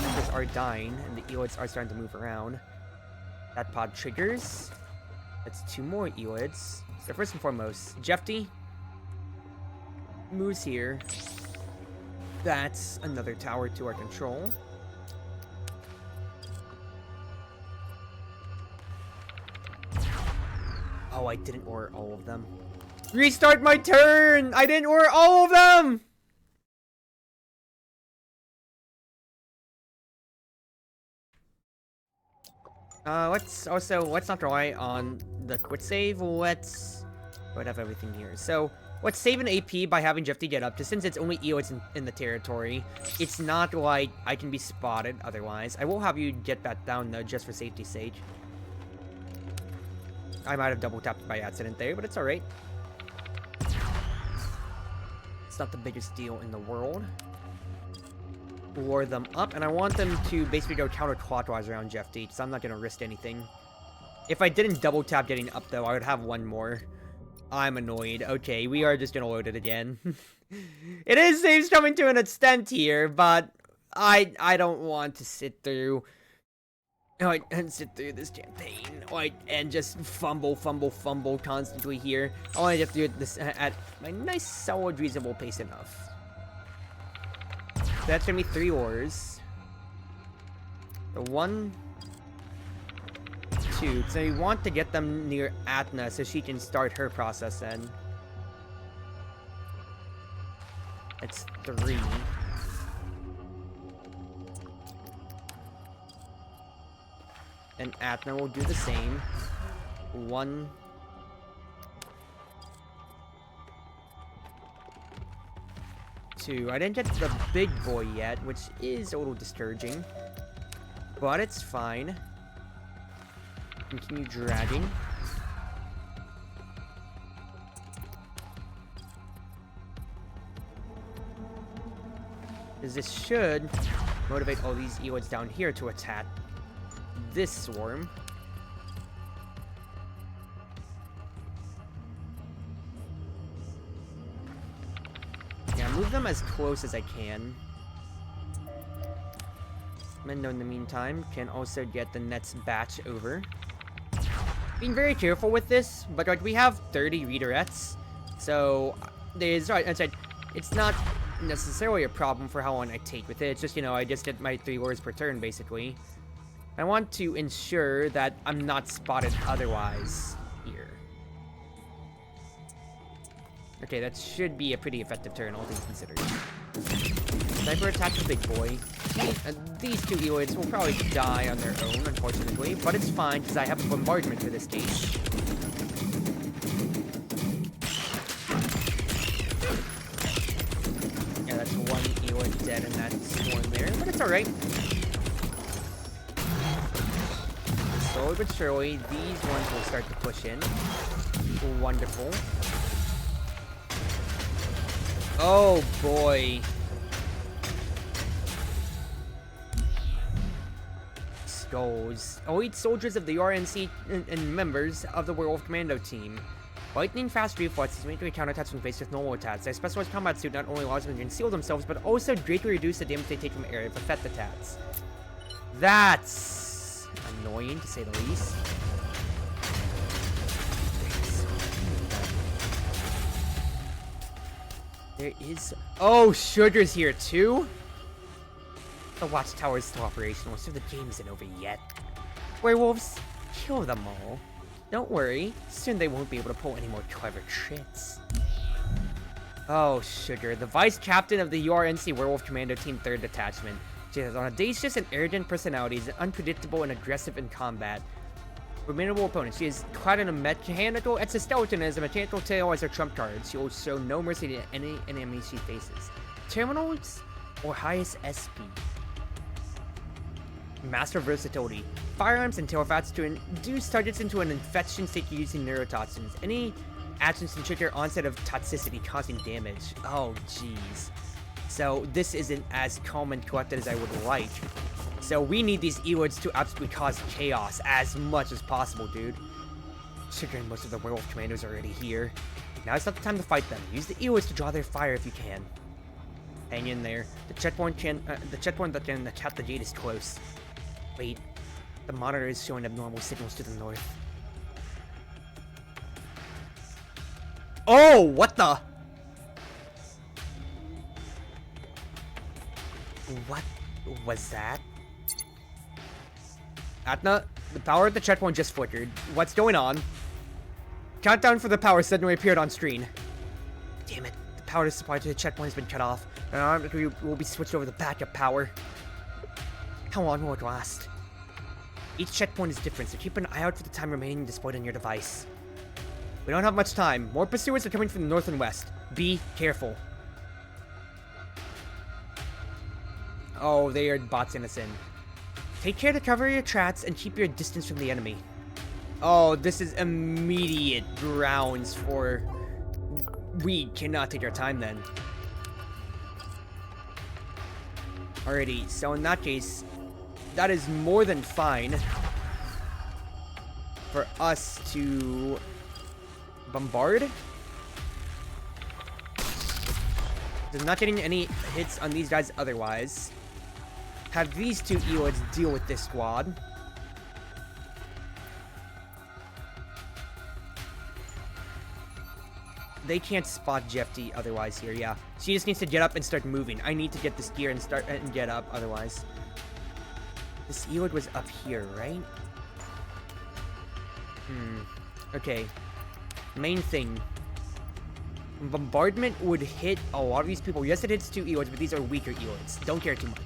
Members are dying, and the ELIDs are starting to move around. That pod triggers. That's 2 more ELIDs. So first and foremost, Jefty moves here. That's another tower to our control. Oh, I didn't order all of them. Restart my turn! I didn't order all of them! Let's not rely on the quick save. Let's have everything here. So, let's save an AP by having Jefty get up, just since it's only ELIDs in the territory. It's not like I can be spotted otherwise. I will have you get back down, though, just for safety's sake. I might have double tapped by accident there, but it's alright. It's not the biggest deal in the world. Lure them up, and I want them to basically go counterclockwise around Jefty, so I'm not going to risk anything. If I didn't double tap getting up, though, I would have one more. I'm annoyed. Okay, we are just going to load it again. It seems coming to an extent here, but I don't want to sit through... and sit through this campaign, and just fumble constantly here. I want to just do this at my nice, solid, reasonable pace enough. That's gonna be 3 ores. The 1, 2. So we want to get them near Atna so she can start her process then. It's 3. And Atna will do the same. 1. 2. I didn't get the big boy yet, which is a little discouraging. But it's fine. Continue dragging. Because this should motivate all these ELIDs down here to attack this swarm. Yeah, move them as close as I can. Mendo, in the meantime, can also get the next batch over. Being very careful with this, but like we have 30 redirects, so it's not necessarily a problem for how long I take with it. It's just, you know, I just get my 3 ores per turn, basically. I want to ensure that I'm not spotted otherwise here. Okay, that should be a pretty effective turn, all things considered. Sniper attack the big boy. These 2 ELIDs will probably die on their own, unfortunately, but it's fine because I have a bombardment for this case. Yeah, that's 1 ELID dead in that swarm there, but it's alright. Slowly but surely, these ones will start to push in. Wonderful. Oh boy. Skulls. Elite soldiers of the RNC and members of the Werewolf Commando team. Lightning fast reflexes make counterattacks when faced with normal attacks. Their specialized combat suit not only allows them to conceal themselves, but also greatly reduce the damage they take from area of effect attacks. That's annoying, to say the least. There is... Oh, Sugar's here too? The watchtower is still operational, so the game isn't over yet. Werewolves, kill them all. Don't worry, soon they won't be able to pull any more clever tricks. Oh, Sugar, the vice captain of the URNC Werewolf Commando Team 3rd Detachment. She has an audacious and arrogant personality, is unpredictable and aggressive in combat. Formidable opponent. She is clad in a mechanical exoskeleton and has a mechanical tail as her trump card. She will show no mercy to any enemy she faces. Terminals or highest SP. Master versatility. Firearms and tailfats to induce targets into an infection state using neurotoxins. Any actions can trigger onset of toxicity causing damage. Oh, jeez. So this isn't as calm and collected as I would like. So we need these ELIDs to absolutely cause chaos as much as possible, dude. Considering most of the werewolf commandos are already here. Now it's not the time to fight them. Use the ELIDs to draw their fire if you can. Hang in there. The checkpoint that can tap the gate is close. Wait, the monitor is showing abnormal signals to the north. Oh, what the? What was that? Atna, the power at the checkpoint just flickered. What's going on? Countdown for the power suddenly appeared on screen. Damn it, the power supply to the checkpoint has been cut off. And we will be switched over to backup power. How long will it last? Each checkpoint is different, so keep an eye out for the time remaining displayed on your device. We don't have much time. More pursuers are coming from the north and west. Be careful. Oh, they are botsing us in. Take care to cover your tracks and keep your distance from the enemy. Oh, this is immediate grounds for... We cannot take our time then. Alrighty, so in that case, that is more than fine for us to bombard. They're not getting any hits on these guys otherwise. Have these two ELIDs deal with this squad. They can't spot Jeffy otherwise here, yeah. She just needs to get up and start moving. I need to get this gear and start and get up otherwise. This ELID was up here, right? Okay. Main thing. Bombardment would hit a lot of these people. Yes, it hits two ELIDs, but these are weaker ELIDs. Don't care too much.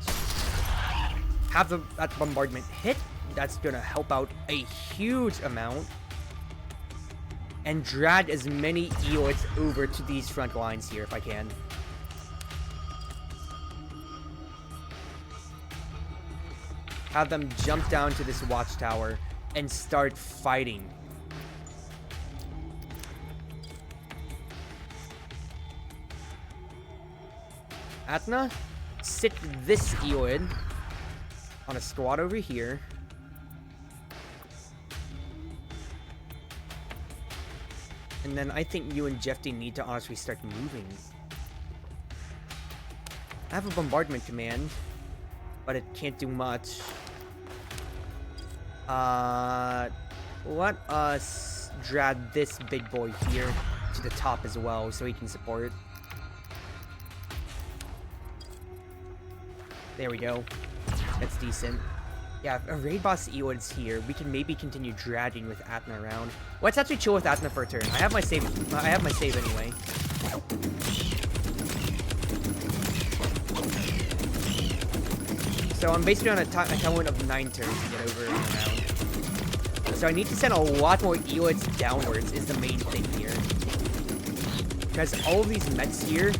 Have that bombardment hit. That's gonna help out a huge amount. And drag as many ELIDs over to these front lines here if I can. Have them jump down to this watchtower and start fighting. Atna, sit this ELID on a squad over here. And then I think you and Jeffy need to honestly start moving. I have a bombardment command, but it can't do much. Let us drag this big boy here to the top as well so he can support. There we go. That's decent. Yeah, if a raid boss ELID's here, we can maybe continue dragging with Atna around. Let's actually chill with Atna for a turn. I have my save anyway. So I'm basically on a timeline of 9 turns to get over and around. So I need to send a lot more ELIDs downwards is the main thing here. Because all of these mechs here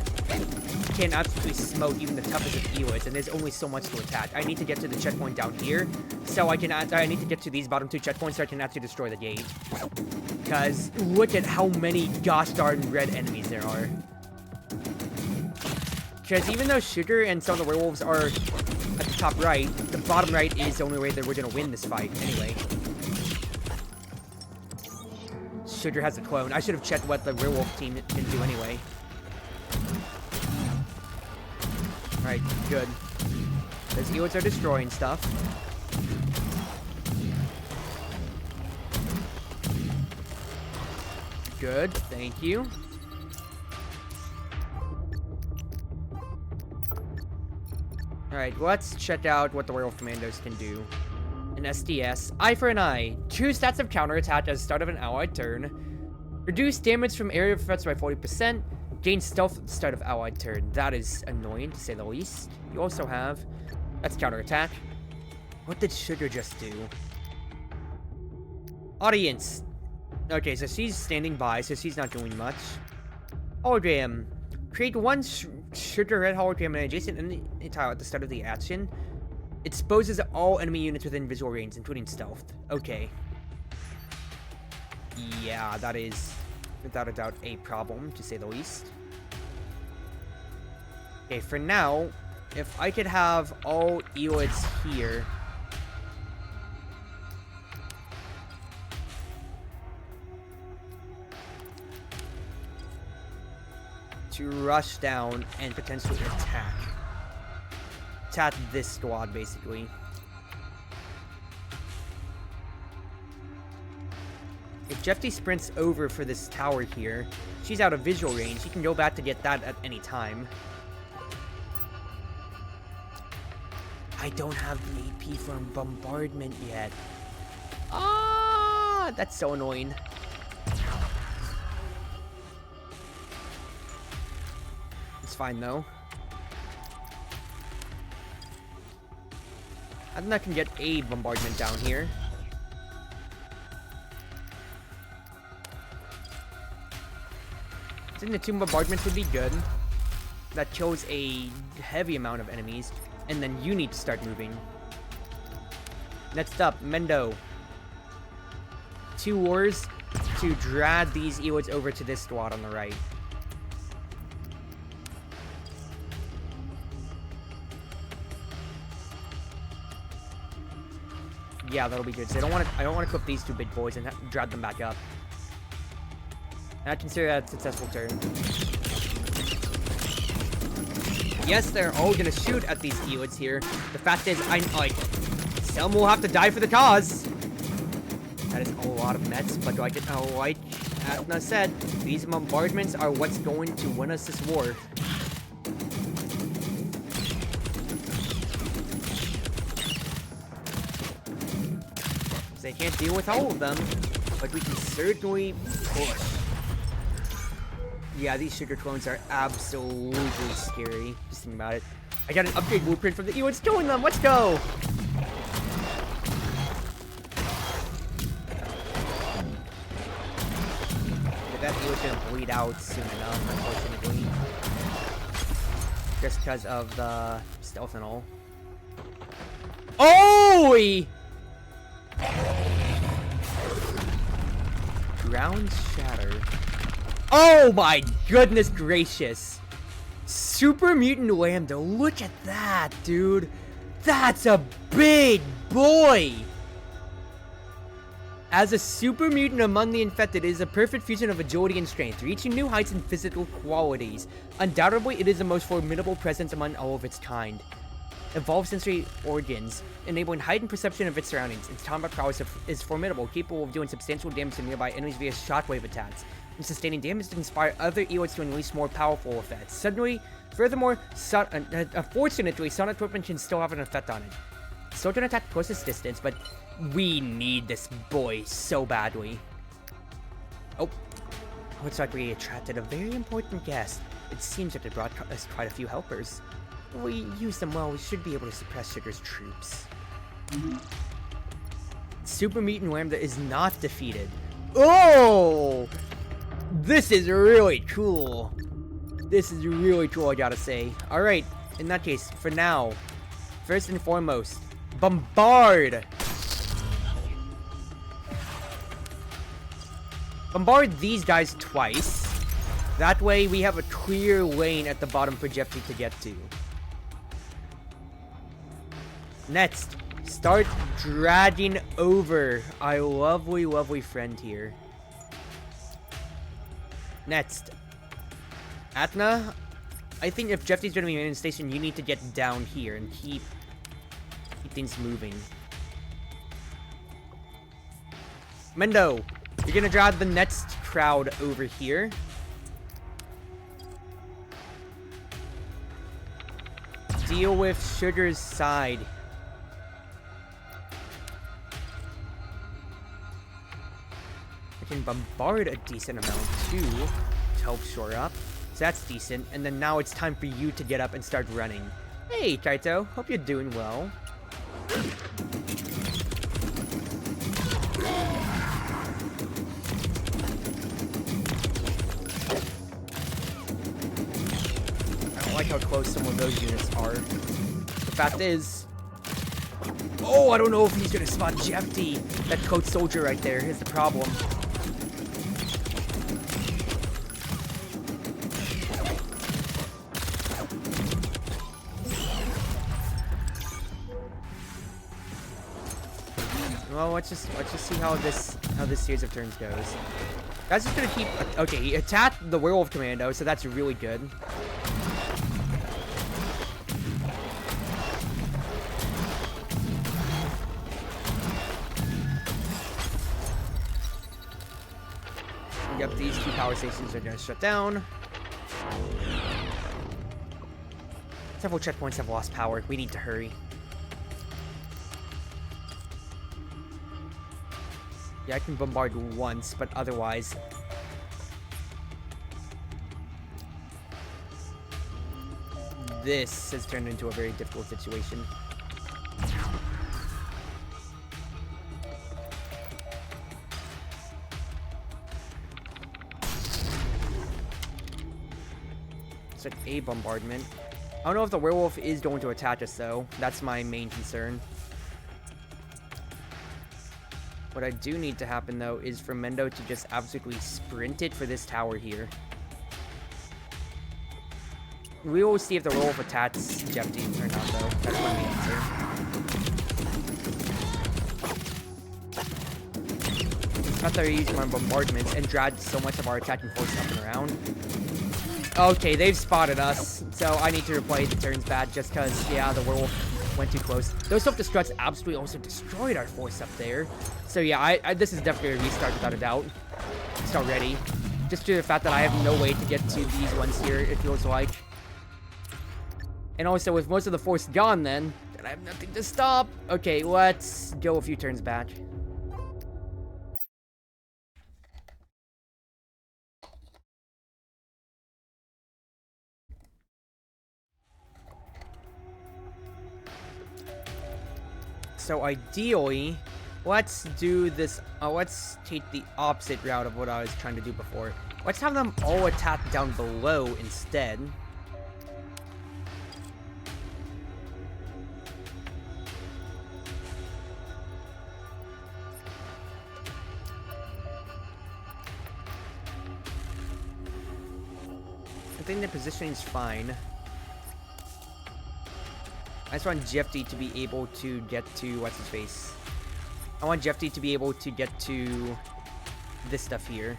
can absolutely smoke even the toughest of ELIDs, and there's only so much to attack. I need to get to the checkpoint down here, so I need to get to these bottom 2 checkpoints so I can actually destroy the gate. Because look at how many gosh darn red enemies there are. Because even though Sugar and some of the werewolves are at the top right, the bottom right is the only way that we're going to win this fight anyway. Sugar has a clone. I should have checked what the werewolf team can do anyway. Alright, good. Those ELIDs are destroying stuff. Good, thank you. Alright, let's check out what the werewolf commandos can do. An SDS, eye for an eye. 2 stats of counterattack at the start of an allied turn. Reduce damage from area threats by 40%. Gain stealth at the start of allied turn. That is annoying, to say the least. You also have... That's counterattack. What did Sugar just do? Audience. Okay, so she's standing by, so she's not doing much. Hologram. Create 1 Sugar red hologram in an adjacent enemy tile at the start of the action. Exposes all enemy units within visual range, including stealth. Okay. Yeah, that is... without a doubt, a problem, to say the least. Okay, for now, If I could have all ELIDs here. To rush down and potentially attack. Attack this squad, basically. If Jeffy sprints over for this tower here, she's out of visual range. She can go back to get that at any time. I don't have the AP from bombardment yet. Ah, that's so annoying. It's fine though. I think I can get a bombardment down here. I think the 2 bombardments would be good. That kills a heavy amount of enemies. And then you need to start moving. Next up, Mendo. 2 wars to drag these ELIDs over to this squad on the right. Yeah, that'll be good. So I don't want to equip these 2 big boys and drag them back up. And I consider that a successful turn. Yes, they're all gonna shoot at these ELIDs here. The fact is, some will have to die for the cause. That is a lot of mets, but like Athena said, these bombardments are what's going to win us this war. They can't deal with all of them, but we can certainly push. Yeah, these sugar clones are absolutely scary. Just think about it. I got an upgrade blueprint from the ELIDs killing them. Let's go! That ELID's gonna bleed out soon enough, unfortunately. Just because of the stealth and all. Oh! Ground shatter. Oh my goodness gracious. Super Mutant Lambda, look at that, dude. That's a big boy. As a super mutant among the infected, it is a perfect fusion of agility and strength, reaching new heights in physical qualities. Undoubtedly, it is the most formidable presence among all of its kind. Evolved sensory organs, enabling heightened perception of its surroundings. Its combat prowess is formidable, capable of doing substantial damage to nearby enemies via shockwave attacks, and sustaining damage to inspire other ELIDs to unleash more powerful effects. Suddenly, furthermore, unfortunately, Sonic equipment can still have an effect on it. Still can attack closest distance, but we need this boy so badly. Oh, looks like we attracted a very important guest. It seems that they brought us quite a few helpers. If we use them well, we should be able to suppress Sugar's troops. Super Mutant Lambda is not defeated. Oh! This is really cool. This is really cool, I gotta say. Alright, in that case, for now, first and foremost, bombard! Bombard these guys twice. That way, we have a clear lane at the bottom for Jeffy to get to. Next, start dragging over our lovely, lovely friend here. Next, Athena, I think if Jeffy's gonna be in station, you need to get down here and keep things moving. Mendo, you're gonna drag the next crowd over here. Deal with Sugar's side. I can bombard a decent amount too to help shore up. So that's decent. And then now it's time for you to get up and start running. Hey, Kaito. Hope you're doing well. I don't like how close some of those units are. The fact is... Oh, I don't know if he's gonna spot Jeffy. That coat soldier right there is the problem. Well, let's just see how this series of turns goes. That's just gonna keep. Okay, he attacked the werewolf commando, so that's really good. Yep, these two power stations are gonna shut down. Several checkpoints have lost power. We need to hurry. Yeah, I can bombard once, but otherwise... This has turned into a very difficult situation. It's like a bombardment. I don't know if the werewolf is going to attack us, though. That's my main concern. What I do need to happen, though, is for Mendo to just absolutely sprint it for this tower here. We will see if the werewolf attacks Jeff Team or not, though. That's my main concern. Not that I use my bombardments and drag so much of our attacking force up and around. Okay, they've spotted us, so I need to replay the turns bad just because, yeah, the werewolf went too close. Those self-destructs absolutely also destroyed our force up there. So yeah, this is definitely a restart without a doubt. It's already. Just due to the fact that I have no way to get to these ones here, it feels like. And also, with most of the force gone then I have nothing to stop. Okay, let's go a few turns back. So ideally, let's do this, let's take the opposite route of what I was trying to do before. Let's have them all attack down below instead. I think the positioning's fine. I just want Jeffy to be able to get to what's his face. I want Jeffy to be able to get to this stuff here.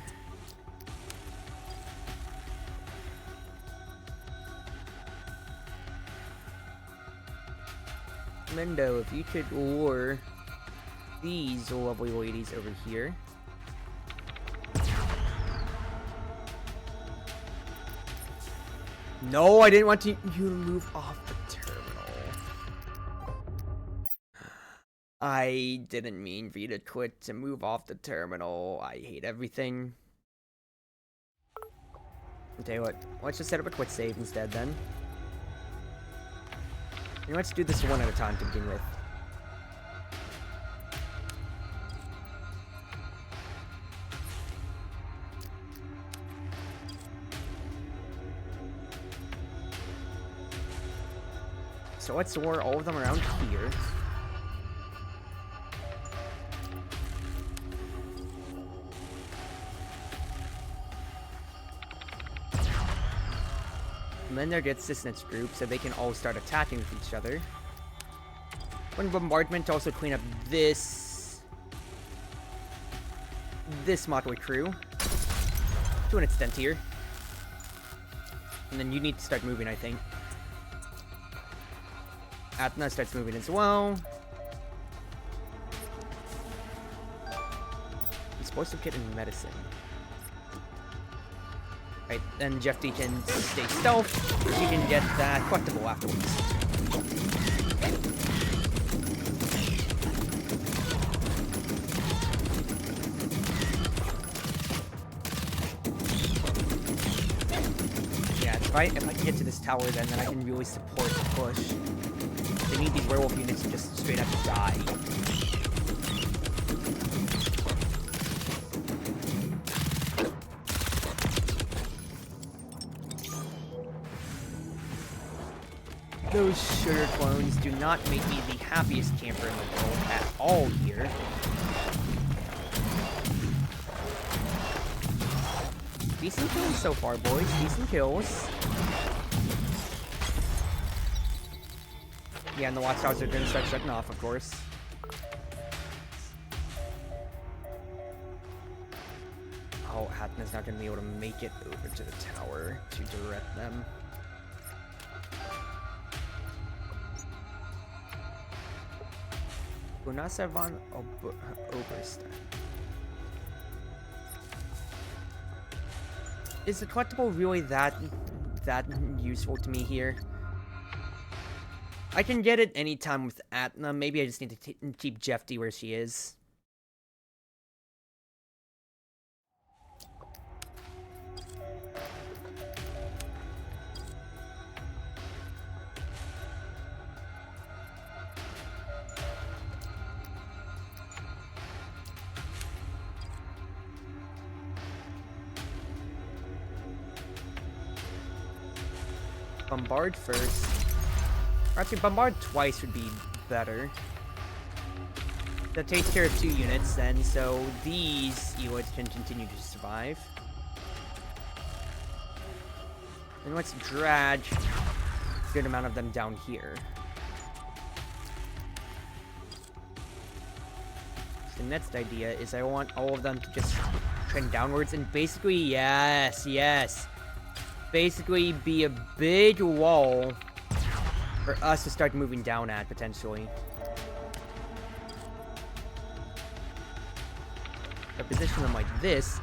Mendo, if you could lure these lovely ladies over here. No, I didn't want you to move off the terminal. I didn't mean for you to quit to move off the terminal. I hate everything. I'll tell you what, let's just set up a quick save instead then. And let's do this one at a time to begin with. So let's lure all of them around here. And then there gets this next group, so they can all start attacking with each other. One bombardment to also clean up this motley crew to an extent here. And then you need to start moving, I think. Atna starts moving as well. Explosive kit and medicine. Right, then Jeffy can stay stealth. She can get that collectible afterwards. Yeah, if I can get to this tower, then I can really support the push. They need these werewolf units to just straight up die. Those sugar clones do not make me the happiest camper in the world at all here. Decent kills so far, boys. Decent kills. Yeah, and the watchtowers are going to start shutting off, of course. Oh, Hatton's not going to be able to make it over to the tower to direct them. Gunasa von Oberstein. Is the collectible really that useful to me here? I can get it anytime with Atna. Maybe I just need to keep Jefty where she is. Bombard first. Or actually, bombard twice would be better. That takes care of 2 units then, so these ELIDs can continue to survive. And let's drag a good amount of them down here. The next idea is I want all of them to just trend downwards and basically, yes, basically be a big wall for us to start moving down at, potentially. If I position them like this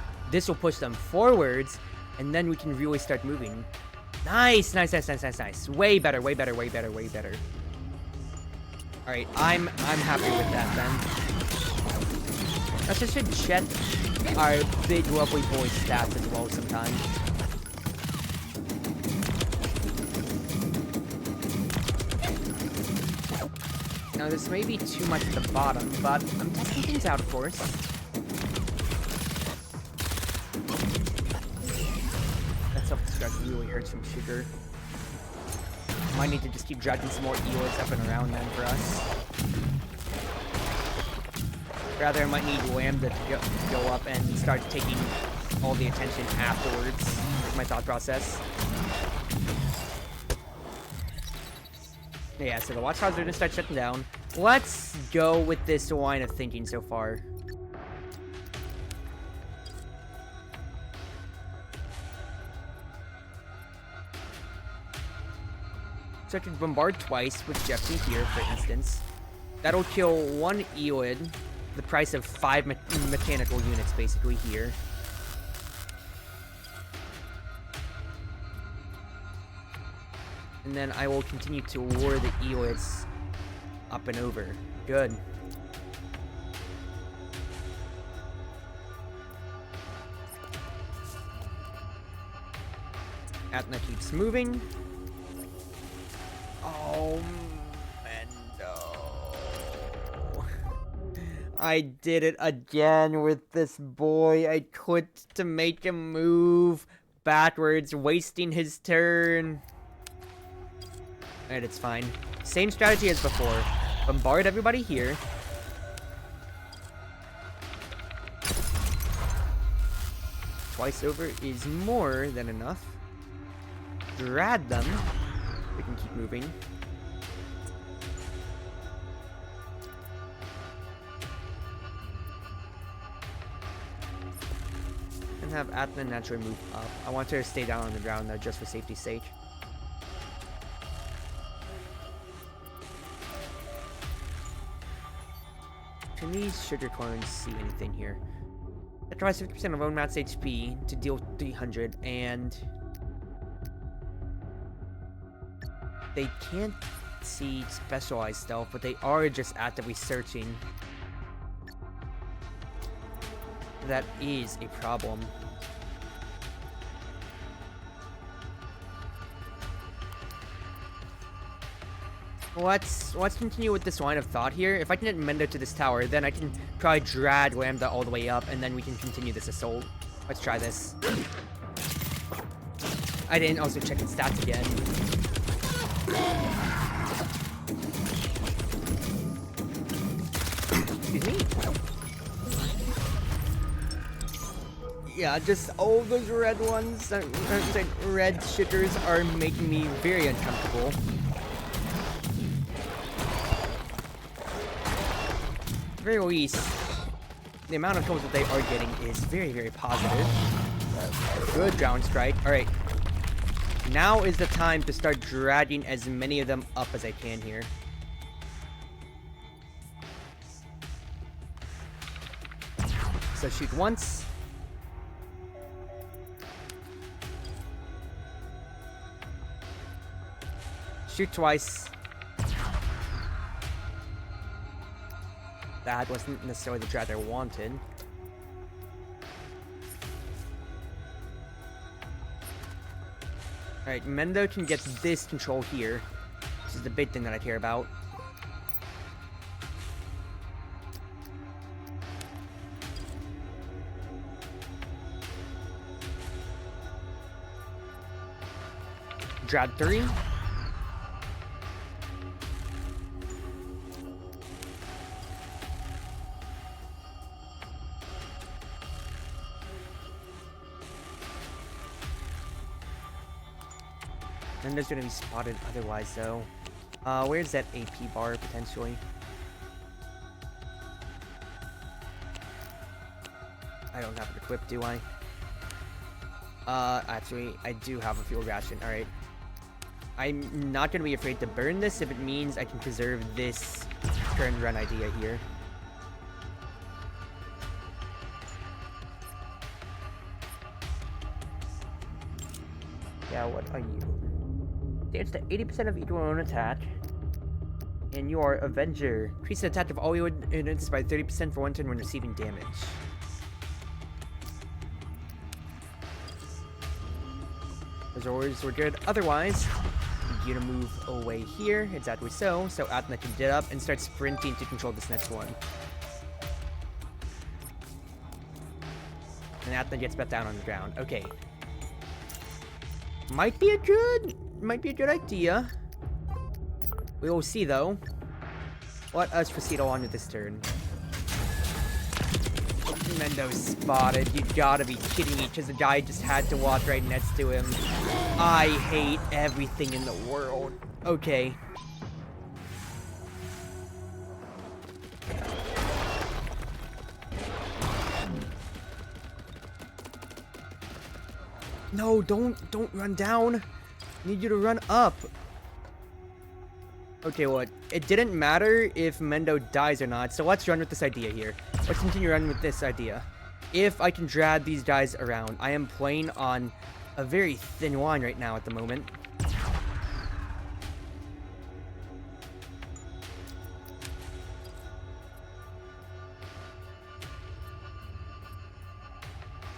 will push them forwards, and then we can really start moving. Nice. Way better. Alright, I'm happy with that then. Let's just check our big lovely boy stats as well sometime. Now, this may be too much at the bottom, but I'm testing things out, of course. That self-destruct really hurts from sugar. Might need to just keep dragging some more ELIDs up and around then for us. Rather, I might need Lambda to go up and start taking all the attention afterwards. Is my thought process. Yeah, so the watchtowers are gonna start shutting down. Let's go with this line of thinking so far. So I can bombard twice with Jeffy here, for instance. That'll kill 1 ELID, the price of 5 mechanical units, basically, here. And then I will continue to lure the ELIDs up and over. Good. Atna keeps moving. Oh, Mendo. I did it again with this boy. I clicked to make him move backwards, wasting his turn. Alright, it's fine. Same strategy as before. Bombard everybody here. Twice over is more than enough. Drag them. We can keep moving. And have Atna naturally move up. I want her to stay down on the ground though, just for safety's sake. Can these sugar clones see anything here? It tries 50% of own mat's HP to deal 300, and they can't see specialized stealth, but they are just actively searching. That is a problem. Let's continue with this line of thought here. If I can get Mendo to this tower, then I can try drag Lambda all the way up, and then we can continue this assault. Let's try this. I didn't also check its stats again. Excuse me? Yeah, just all those red ones, red shitters are making me very uncomfortable. Very least, the amount of kills that they are getting is very, very positive. Good ground strike. Alright. Now is the time to start dragging as many of them up as I can here. So shoot once. Shoot twice. That wasn't necessarily the drag I wanted. Alright, Mendo can get this control here, which is the big thing that I care about. Drag 3. Mendo's gonna be spotted otherwise, though. Where's that AP bar, potentially? I don't have it equipped, do I? Actually, I do have a fuel ration. Alright. I'm not gonna be afraid to burn this if it means I can preserve this current run idea here. Yeah, what are you? It's the 80% of each one attack. And you are Avenger. Increase the attack of all your units by 30% for one turn when receiving damage. Those orders were good. Otherwise, you're gonna move away here. Exactly so. So Atna can get up and start sprinting to control this next one. And Atna gets back down on the ground. Okay. Might be a good idea. We will see, though. Let us proceed along with this turn. Mendo spotted. You gotta be kidding me, because the guy just had to walk right next to him. I hate everything in the world. Okay. No, don't run down. I need you to run up. Okay, well, it didn't matter if Mendo dies or not, so let's run with this idea here. Let's continue running with this idea. If I can drag these guys around, I am playing on a very thin line right now at the moment.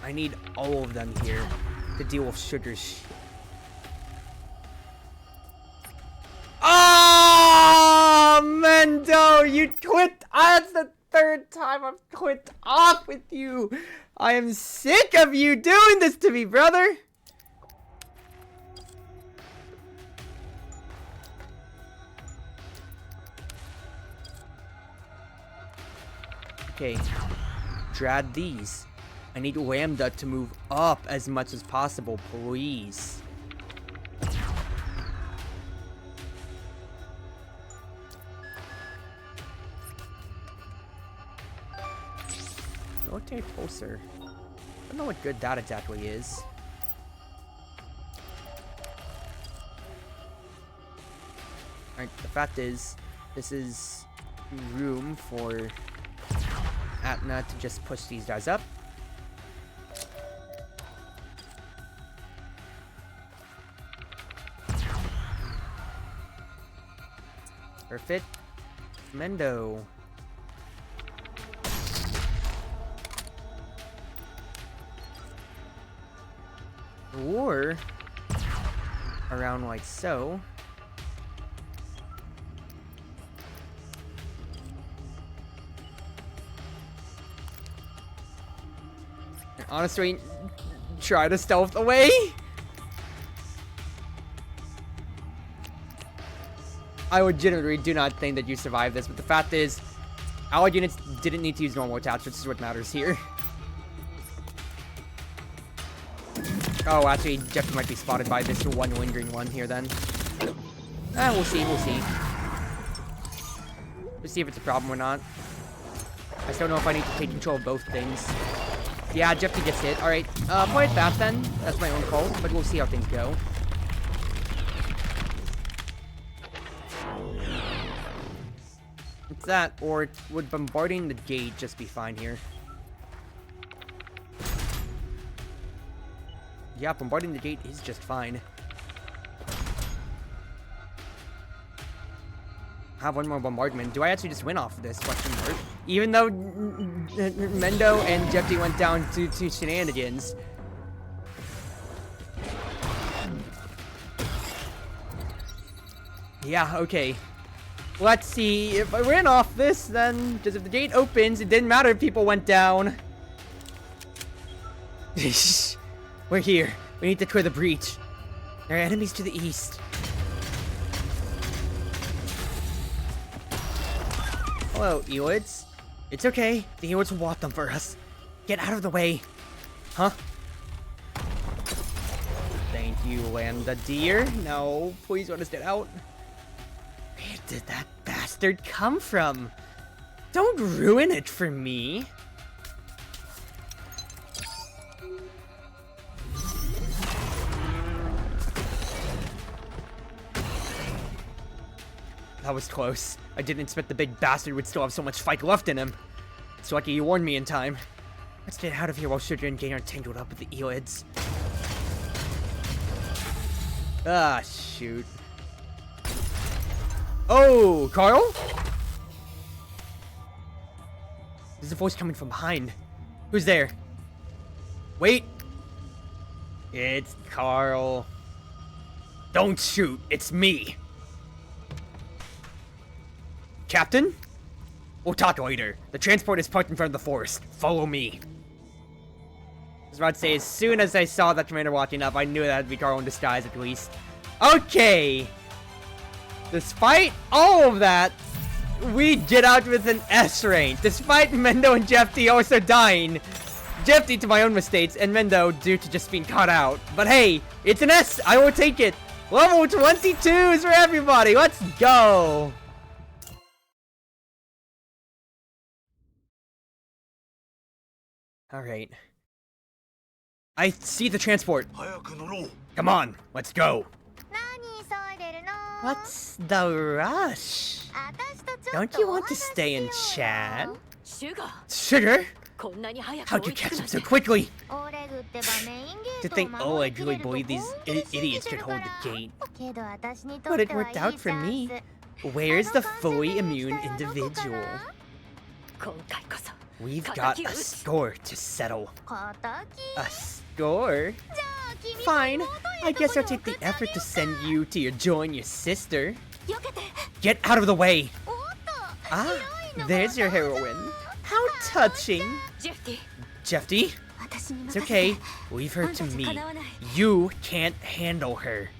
I need all of them here to deal with Sugar's. Oh, Mendo, you quit. That's the third time I've quit off with you. I am sick of you doing this to me, brother. Okay, drag these. I need Lambda to move up as much as possible, please. Military Pulsar. I don't know what good that exactly is. Alright, the fact is, this is room for Atna to just push these guys up. Perfect. Mendo. Or around like so. And honestly, try to stealth away. I legitimately do not think that you survived this, but the fact is, allied units didn't need to use normal attacks, which is what matters here. Oh, actually, Jeff might be spotted by this one lingering one here then. We'll see, we'll see. We'll see if it's a problem or not. just don't know if I need to take control of both things. Yeah, Jeffy gets hit. Alright, play it fast then. That's my own fault, but we'll see how things go. It's that, or would bombarding the gate just be fine here? Yeah, bombarding the gate is just fine. Have one more bombardment. Do I actually just win off of this? Question mark. Even though Mendo and Jeffy went down due to shenanigans. Yeah, okay. Let's see. If I win off this, then... Because if the gate opens, it didn't matter if people went down. We're here. We need to clear the breach. There are enemies to the east. Hello, ELIDs. It's okay. The ELIDs will walk them for us. Get out of the way. Huh? Thank you, Lambda dear. No, please let us get out. Where did that bastard come from? Don't ruin it for me. That was close. I didn't expect the big bastard would still have so much fight left in him. It's lucky you warned me in time. Let's get out of here while Sugar and Gang are tangled up with the ELIDs. Ah, shoot. Oh, Carl? There's a voice coming from behind. Who's there? Wait. It's Carl. Don't shoot. It's me. Captain? We'll talk later. The transport is parked in front of the forest. Follow me. I was about to say, as soon as I saw that commander walking up, I knew that would be Carl in disguise at least. Okay! Despite all of that, we get out with an S rank. Despite Mendo and Jeffy also dying. Jeffy to my own mistakes, and Mendo due to just being caught out. But hey, it's an S! I will take it! Level 22 is for everybody! Let's go! Alright. I see the transport. Come on, let's go. What's the rush? Don't you want to stay and chat? Sugar? How'd you catch up so quickly? To think Oleg really believed these idiots could hold the gate. But it worked out for me. Where's the fully immune individual? We've got a score to settle. A score? Fine. I guess I'll take the effort to send you to join your sister. Get out of the way! Ah, there's your heroine. How touching. Jeffy? It's okay. Leave her to me. You can't handle her.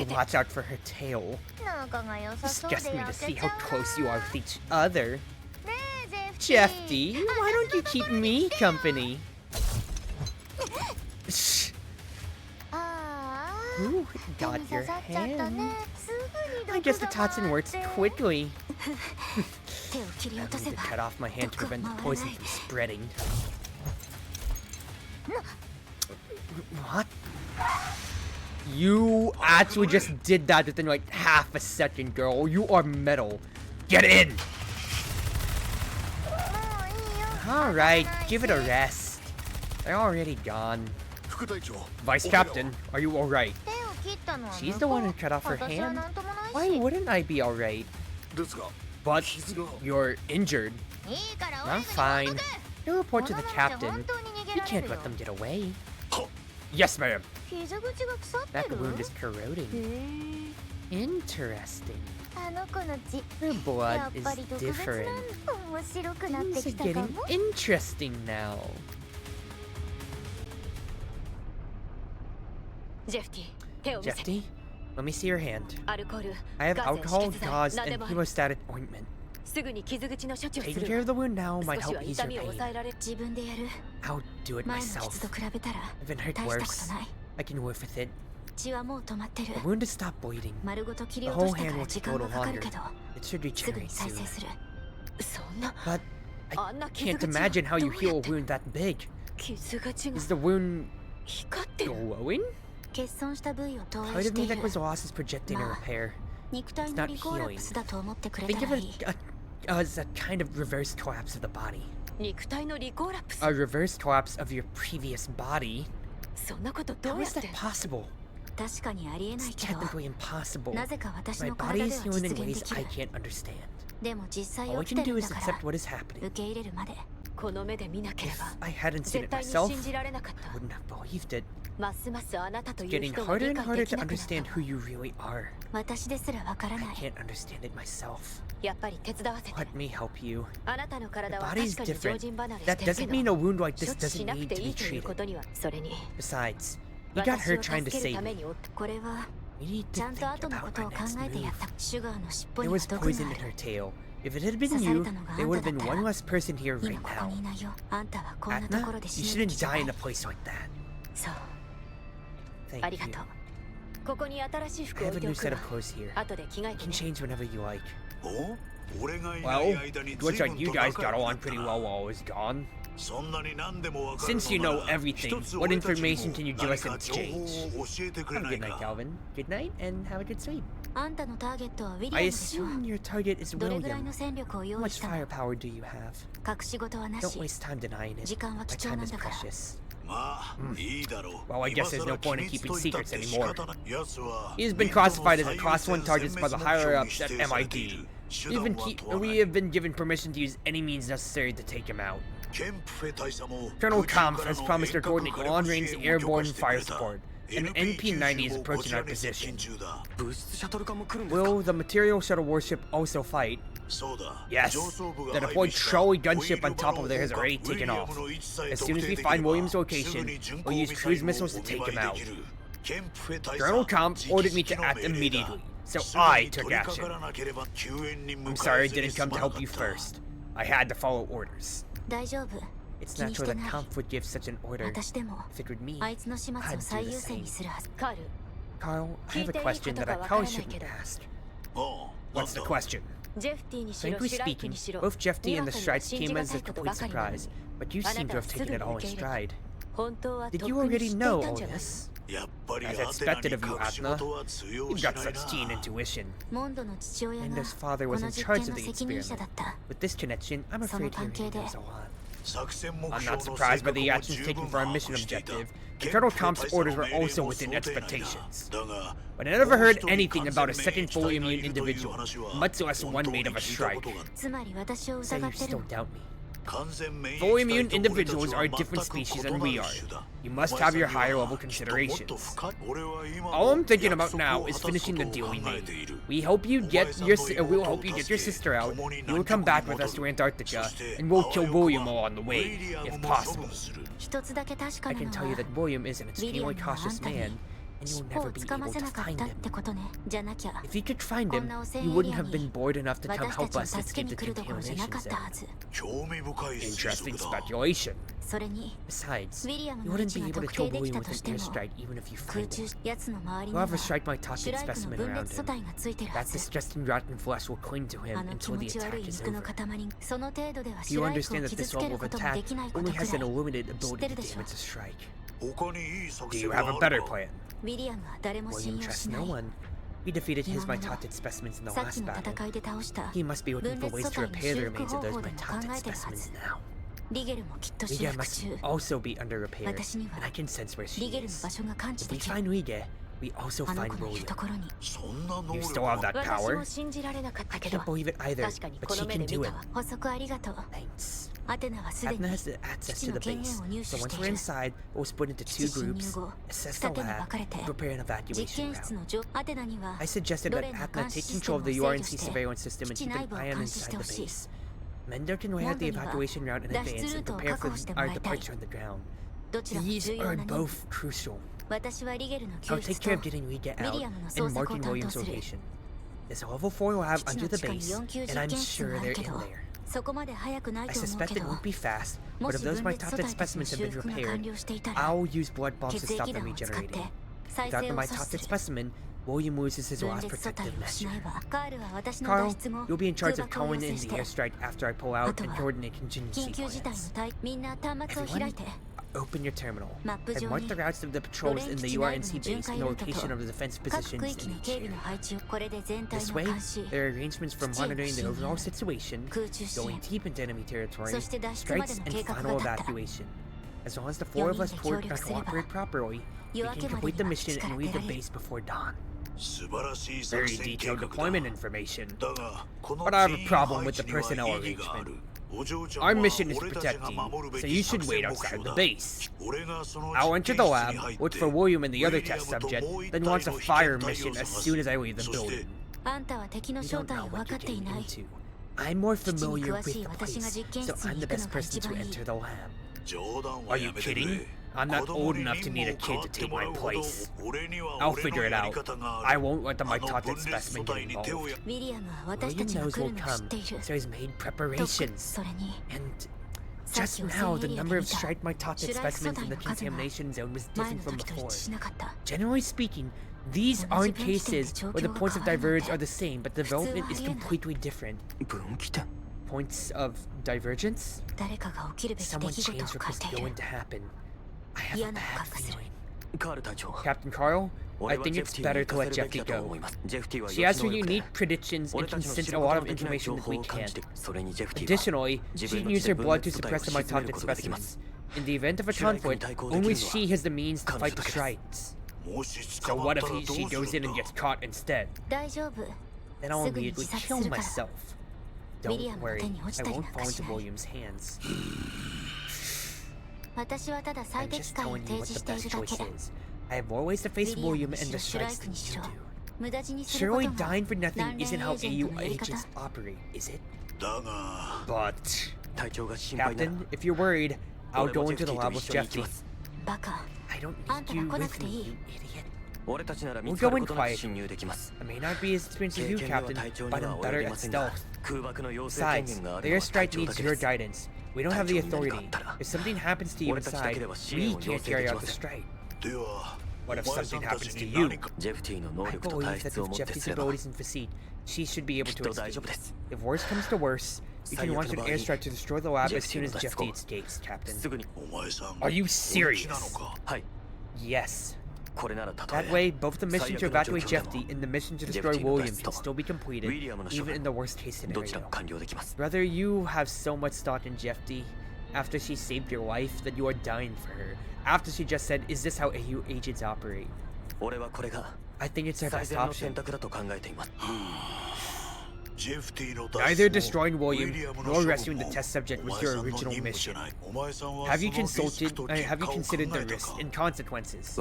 Watch out for her tail. Disgusts me to see how close you are with each other. Jeffy, why don't you keep me company? Shh. Ooh, got your hand. I guess the toxin works quickly. I need to cut off my hand to prevent the poison from spreading. What? You actually just did that within like half a second, girl. You are metal. Get in! Alright, give it a rest. They're already gone. Vice Captain, are you alright? She's the one who cut off her hand. Why wouldn't I be alright? But you're injured. I'm fine. You'll report to the captain. You can't let them get away. Yes, ma'am. That wound is corroding. Interesting. Her blood is different. Things are getting interesting now. Jeffy, let me see your hand. I have alcohol, gauze, and hemostatic ointment. Taking care of the wound now might help ease your pain. I'll do it myself. If it hurt worse, I can live with it. The wound has stopped bleeding. The whole hand will take a little longer. It should regenerate soon. But I can't imagine how you heal a wound that big. Is the wound glowing? Part of me that was lost is projecting a repair. It's not healing. Think of it as a kind of reverse collapse of the body. A reverse collapse of your previous body? How is that possible? It's technically impossible. My body is healing in ways I can't understand. All I can do is accept what is happening. If I hadn't seen it myself, I wouldn't have believed it. It's getting harder and harder to understand who you really are. I can't understand it myself. Let me help you. Your body's different. That doesn't mean a wound like this doesn't need to be treated. Besides, you got her trying to save me. We need to think about our next move. There was poison in her tail. If it had been you, there would have been one less person here right now. Atna, you shouldn't die in a place like that. Thank you. I have a new set of clothes here. You can change whenever you like. Well, it looks like you guys got along pretty well while I was gone. Since you know everything, what information can you give us in exchange? Have a good night, Calvin. Good night, and have a good sleep. I assume your target is William. How much firepower do you have? Don't waste time denying it. My time is precious. Well, I guess there's no point in keeping secrets anymore. He's been classified as a Class 1 target by the higher-ups at MID. We have been given permission to use any means necessary to take him out. Colonel Kampf has promised to coordinate long-range airborne fire support, and an NP-90 is approaching our position. Will the material shuttle warship also fight? Yes. The deployed Charlie gunship on top of there has already taken off. As soon as we find William's location, we'll use cruise missiles to take him out. Colonel Kampf ordered me to act immediately, so I took action. I'm sorry I didn't come to help you first. I had to follow orders. It's natural that Kampf would give such an order. If it were me, I'd do the same. Carl, I have a question that I probably shouldn't ask. What's the question? Frankly speaking, both Jeff D and the Strides came as a complete surprise, but you seem to have taken it all in stride. Did you already know all this? As expected of you, Atna. You've got such keen intuition. Mondo's father was in charge of the experiment. With this connection, I'm afraid he really knows a lot. I'm not surprised by the actions taken for our mission objective, and Colonel Kampf's orders were also within expectations. But I never heard anything about a second fully immune individual, much less one made of a strike. So you still doubt me. Fully immune individuals are a different species than we are. You must have your higher level considerations. All I'm thinking about now is finishing the deal we made. We'll help you get your sister out. You will come back with us to Antarctica, and we'll kill William along the way, if possible. I can tell you that William is an extremely cautious man, and you'll never be able to find him. If you could find him, you wouldn't have been bored enough to come help us escape the contamination zone. Interesting speculation. Besides, you wouldn't be able to kill William with an airstrike even if you find him. You'll have a strike my toxic specimen around him. That disgusting rotten flesh will cling to him until the attack is over. You understand that this level of attack only has an limited ability to damage a strike. Do you have a better plan? William trusts no one. We defeated his mitotic specimens in the last battle. He must be looking for ways to repair the remains of those mitotic specimens now. Rige must also be under repair, and I can sense where she is. If we find Rige, we also find William. You still have that power? I can't believe it either, but she can do it. Thanks. Atna has access to the base, so once we're inside, we'll split into two groups, assess the lab, and prepare an evacuation route. I suggested that Atna take control of the URNC surveillance system and keep an eye on inside the base. Mender can lay out the evacuation route in advance and prepare for our departure on the ground. These are both crucial. I'll take care of getting Rige out and marking William's location. There's a level 4 lab under the base, and I'm sure they're in there. I suspect it won't be fast, but if those mitotic specimens have been repaired, I'll use blood bombs to stop them regenerating. Without the mitotic specimen, William loses his last protective measure. Carl, you'll be in charge of calling in the airstrike after I pull out and coordinate contingency plans. Everyone, open your terminal and mark the routes of the patrols in the URNC base and the location of the defense positions in each area. This way, there are arrangements for monitoring the overall situation, going deep into enemy territory, strikes, and final evacuation. As long as the four of us cooperate properly, we can complete the mission and leave the base before dawn. Very detailed deployment information, but I have a problem with the personnel arrangement. Our mission is to protect you, so you should wait outside the base. I'll enter the lab, look for William and the other test subject, then launch a fire mission as soon as I leave the building. You don't know what you're getting into. I'm more familiar with the place, so I'm the best person to enter the lab. Are you kidding? I'm not old enough to need a kid to take my place. I'll figure it out. I won't let the mitotic specimen get involved. William knows we'll come, so he's made preparations. And just now, the number of striped mitotic specimens in the contamination zone was different from before. Generally speaking, these aren't cases where the points of divergence are the same, but the development is completely different. Points of divergence? Someone changed what was going to happen. I have a bad feeling. Captain Carl, I think it's better to let Jeffy go. She has her unique predictions and can sense a lot of information that we can't. Additionally, she can use her blood to suppress the mitotic specimens. In the event of a conflict, only she has the means to fight the Shrikes. So what if she goes in and gets caught instead? Then I'll immediately kill myself. Don't worry, I won't fall into William's hands. I'm just telling you what the best choice is. I have more ways to face William and the Shrikes than you do. Surely dying for nothing isn't how AU agents operate, is it? But... Captain, if you're worried, I'll go into the lab with Jeffy. I don't need you with me, you idiot. We'll go in quietly. I may not be as experienced as you, Captain, but I'm better at stealth. Besides, the airstrike needs your guidance. We don't have the authority. If something happens to you inside, we can't carry out the strike. What if something happens to you? I believe that with Jeffy's abilities and physique, she should be able to escape. If worse comes to worse, we can launch an airstrike to destroy the lab as soon as Jeffy escapes, Captain. Are you serious? Yes. That way, both the mission to evacuate Jeffy and the mission to destroy William can still be completed, even in the worst case scenario. Brother, you have so much stock in Jeffy. After she saved your life, that you are dying for her. After she just said, "Is this how AU agents operate?" I think it's our best option. Neither destroying William nor rescuing the test subject was your original mission. Have you considered the risks and consequences?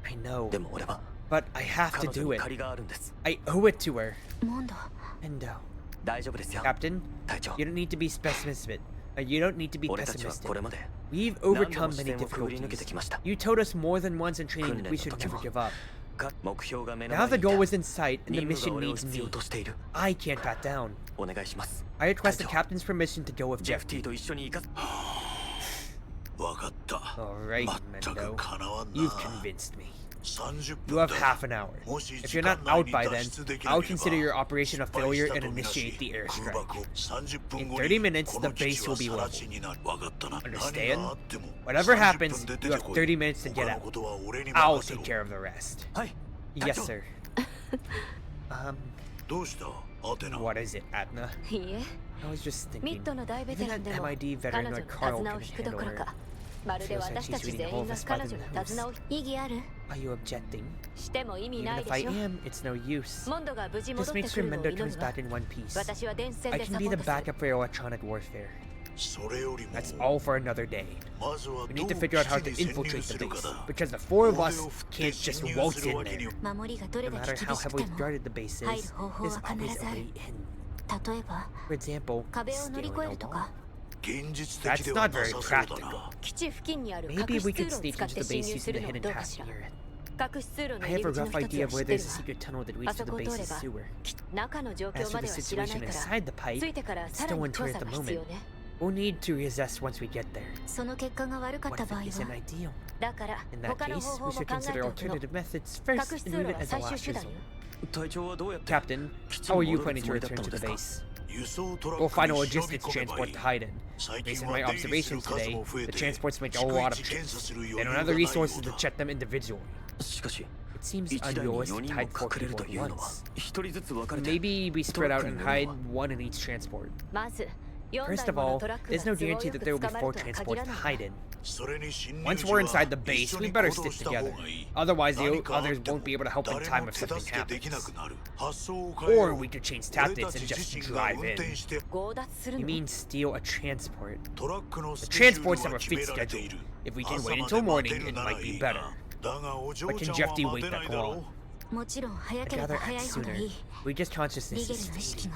I know, but I have to do it. I owe it to her. Mendo. Captain, you don't need to be pessimistic. We've overcome many difficulties. You told us more than once in training that we should never give up. Now the goal is in sight and the mission needs me. I can't back down. I request the captain's permission to go with Jeffy. Alright, Mendo. You've convinced me. You have half an hour. If you're not out by then, I'll consider your operation a failure and initiate the airstrike. In 30 minutes, the base will be level. Understand? Whatever happens, you have 30 minutes to get out. I'll take care of the rest. Yes, sir. What is it, Adna? I was just thinking, even that MID veteran like Carl can handle her. Feels like she's reading all of us by the nose. Are you objecting? Even if I am, it's no use. Just make sure Mendo comes back in one piece. I can be the backup for electronic warfare. That's all for another day. We need to figure out how to infiltrate the base, because the four of us can't just waltz in there. No matter how heavily guarded the base is, there's always a way in. For example, stealing a wall. That's not very practical. Maybe we could sneak into the base using the hidden path near it. I have a rough idea of where there's a secret tunnel that leads to the base's sewer. As for the situation inside the pipe, it's still unclear at the moment. We'll need to reassess once we get there. その結果が悪かっ What た if 場合 it は isn't ideal? だから In that 他の case, 方法 we も should 考え consider ておくの alternative methods 隠 first し and 通 move 路 it は as a 最終 last 手段 resort. よ Captain, how are you planning to return to the base? We'll find a logistics transport to hide in. Based on my observations today, the transports make a lot of trips. They don't have the resources to check them individually. It seems unrealistic to hide 4 people at once. Maybe we spread out and hide 1 in each transport. まず First of all, there's no guarantee that there will be 4 transports to hide in. Once we're inside the base, we better stick together. Otherwise, the others won't be able to help in time if something happens. Or we could change tactics and just drive in. 強奪する You の mean steal a transport? The transports have a fit schedule. If we can wait until morning, it might be better. But can Jeff D wait that long? もちろん早 I'd ければ rather 早 act いほどい sooner. い Regis consciousness 逃げ is るの意識 fading.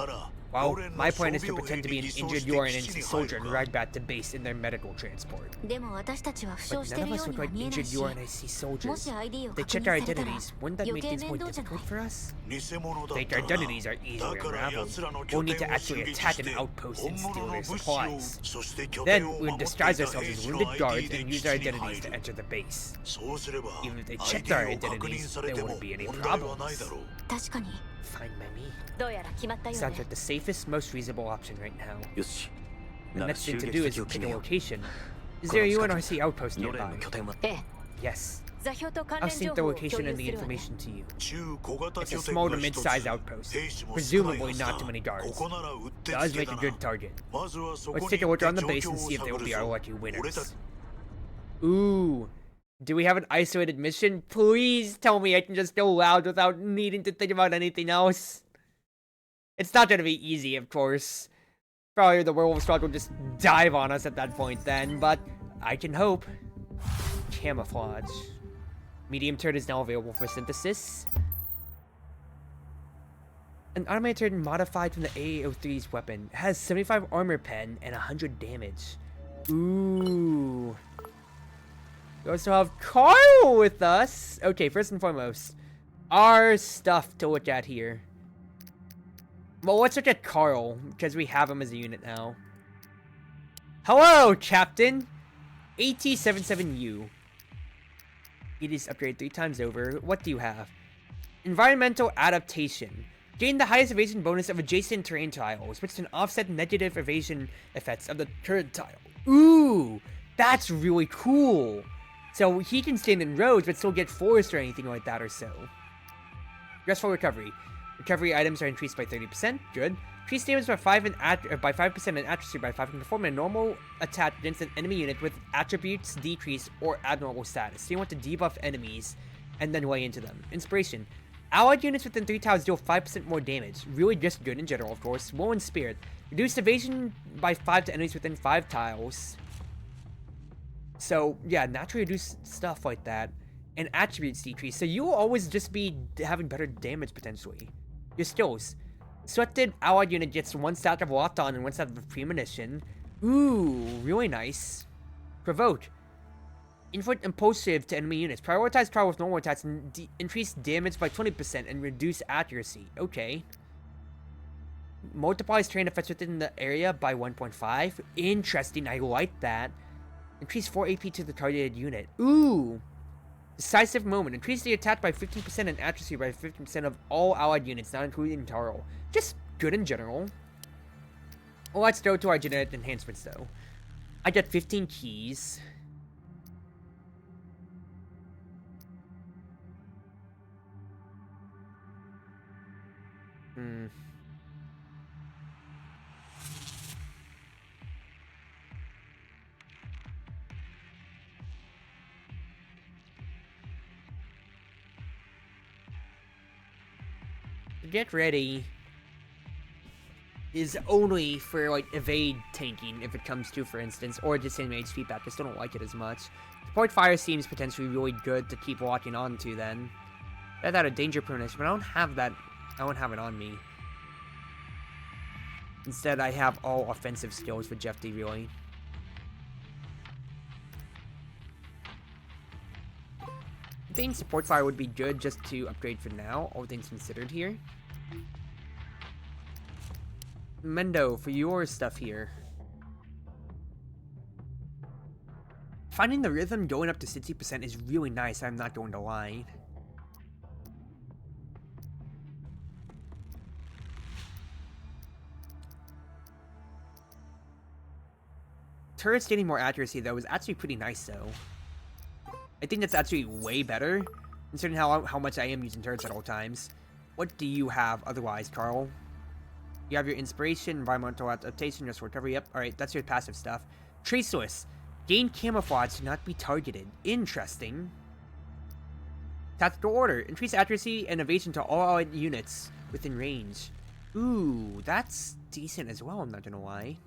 が Well, my plan is to pretend to be an injured URNC soldier and ride back to base in their medical transport. でも私たちは負傷 But して none る of よ us うに look は like 見えない injured し URNIC もし soldiers. ID を If they 確 check 認 our されたら identities, wouldn't that 余 make 計 things more 面倒じゃない difficult for us? 偽物だっ Fake たな identities are easily だから unraveled. 奴らの We'll 拠 need 点 to を actually 襲撃 attack し an て outpost and 本 steal 物の their 物資を supplies. そして拠 Then 点を we'll 守ってい disguise た ourselves 兵 as 士の wounded guards ID で and 基 use 地 our に identities 入 to る enter the base. そうすれば Even if they アイ checked デ our ィを確認 identities, され there ても wouldn't be any 問題はない problems. だろう 確かに Fine by me. どうやら決まったよう Sounds ね like the safest, most reasonable option right now. よし The なら next 襲 thing to 撃 do is 先を pick 決 a めよう location. Is こ there の a 近く UNRC outpost ノレン nearby? の拠点は ええ Yes. 座標と関 I'll 連 sync 情 the 報を共 location 有 and す the るわね information to you. 中小型 It's a 拠点 small が to 一つ mid-sized outpost, 兵士も少ない presumably はず not だ too many こ guards. こならうってつ Does け make だ a な good target. まずはそこ Let's に take a 行っ look て around the 状 base and 況 see if を they will 探る be our ぞ lucky 俺た winners. Ooh. Do we have an isolated mission? Please tell me I can just go loud without needing to think about anything else. It's not gonna be easy, of course. Probably the werewolf squad will just dive on us at that point then, but I can hope. Camouflage. Medium turret is now available for synthesis. An automated turret modified from the AA-03's weapon has 75 armor pen and 100 damage. Ooh. We also have Carl with us. Okay, first and foremost, our stuff to look at here. Well, let's look at Carl, because we have him as a unit now. Hello, Captain! AT-77U. It is upgraded 3 times over. What do you have? Environmental Adaptation. Gain the highest evasion bonus of adjacent terrain tiles, which can offset negative evasion effects of the current tile. Ooh! That's really cool! So he can stand in roads, but still get forced or anything like that or so. Restful Recovery. Recovery items are increased by 30%. Good. Increase damage by 5% and accuracy by 5 and perform a normal attack against an enemy unit with attributes decrease or abnormal status. So you want to debuff enemies and then lay into them. Inspiration. Allied units within 3 tiles deal 5% more damage. Really just good in general, of course. Woe and Spirit. Reduce evasion by 5 to enemies within 5 tiles. So, yeah, naturally reduce stuff like that. And attributes decrease. So you will always just be having better damage, potentially. Your skills. Selected allied unit gets 1 stack of locked on and 1 stack of premonition. Ooh, really nice. Provoke. Inflict impulsive to enemy units. Prioritize power with normal attacks and increase damage by 20% and reduce accuracy. Okay. Multiplies terrain effects within the area by 1.5. Interesting, I like that. Increase 4 AP to the targeted unit. Ooh. Decisive Moment. Increase the attack by 15% and accuracy by 15% of all allied units, not including Taro. Just good in general. Well, let's go to our genetic enhancements, though. I get 15 keys. Get ready is only for like evade tanking if it comes to, for instance, or just mage feedback. I still don't like it as much. Support fire seems potentially really good to keep locking on to then. That's out of danger premonition, but I don't have that. I don't have it on me. Instead, I have all offensive skills with Jeff D, really. I think support fire would be good just to upgrade for now, all things considered here. Mendo, for your stuff here. Finding the rhythm going up to 60% is really nice, I'm not going to lie. Turrets getting more accuracy though is actually pretty nice though. I think that's actually way better, considering how much I am using turrets at all times. What do you have otherwise, Carl? You have your inspiration, environmental adaptation, just recovery. Yep, alright, that's your passive stuff. Traceless. Gain camouflage to not be targeted. Interesting. Tactical order. Increase accuracy and evasion to all allied units within range. Ooh, that's decent as well, I'm not gonna lie.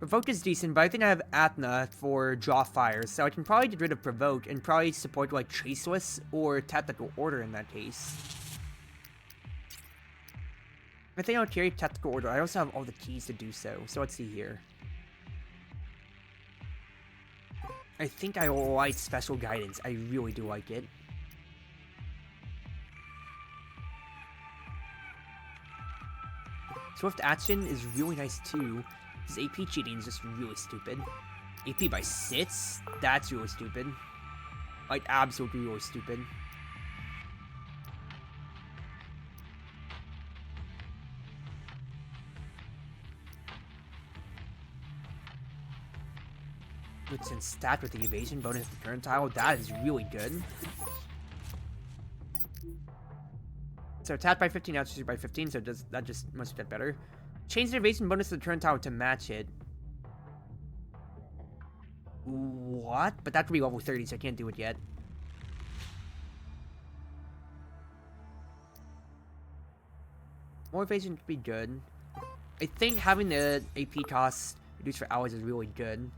Provoke is decent, but I think I have Athna for draw fire, so I can probably get rid of Provoke and probably support like Traceless or Tactical Order in that case. I think I'll carry Tactical Order. I also have all the keys to do so, so let's see here. I think I like Special Guidance. I really do like it. Swift Action is really nice too. This AP cheating is just really stupid. AP by 6? That's really stupid. Like, absolutely really stupid. Which in stat with the evasion bonus to turn tile, that is really good. So attack by 15, accuracy by 15, so that just must get better. Change the evasion bonus to the turn tile to match it. What? But that could be level 30, so I can't do it yet. More evasion would be good. I think having the AP cost reduced for allies is really good.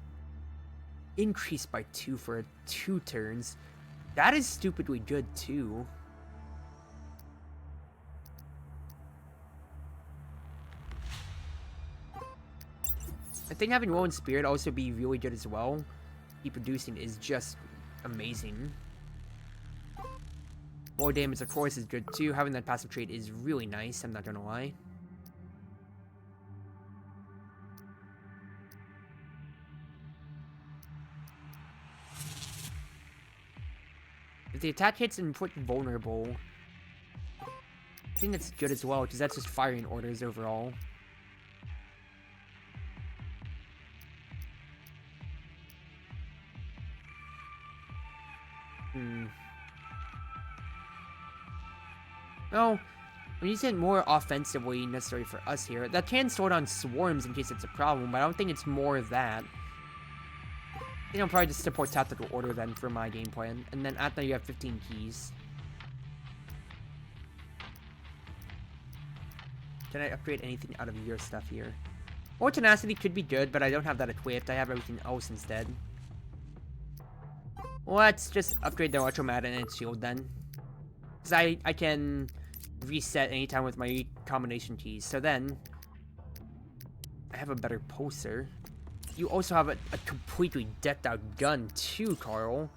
Increased by 2 for 2 turns. That is stupidly good too. I think having Roll and Spirit also be really good as well. Keep producing is just amazing. More damage of course is good too. Having that passive trait is really nice, I'm not gonna lie. If the attack hits and put vulnerable, I think that's good as well, because that's just firing orders overall. No, I'm using it more offensively necessary for us here. That can sort on swarms in case it's a problem, but I don't think it's more of that. I think I'll probably just support Tactical Order then for my game plan. And then after you have 15 keys. Can I upgrade anything out of your stuff here? More Tenacity could be good, but I don't have that equipped. I have everything else instead. Let's just upgrade the Electromagnet and its shield then. Because I can reset anytime with my combination keys. So then, I have a better pulser. You also have a completely decked out gun too, Carl.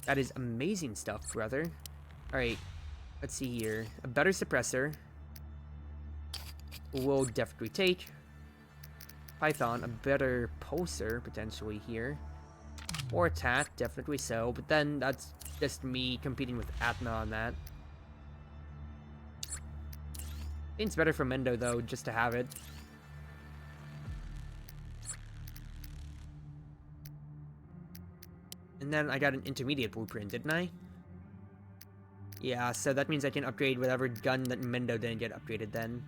That is amazing stuff, brother. Alright, let's see here. A better suppressor. We'll definitely take. Python, a better pulser, potentially here. More attack, definitely so. But then, that's just me competing with Atma on that. I think it's better for Mendo, though, just to have it. And then I got an intermediate blueprint, didn't I? Yeah, so that means I can upgrade whatever gun that Mendo didn't get upgraded then.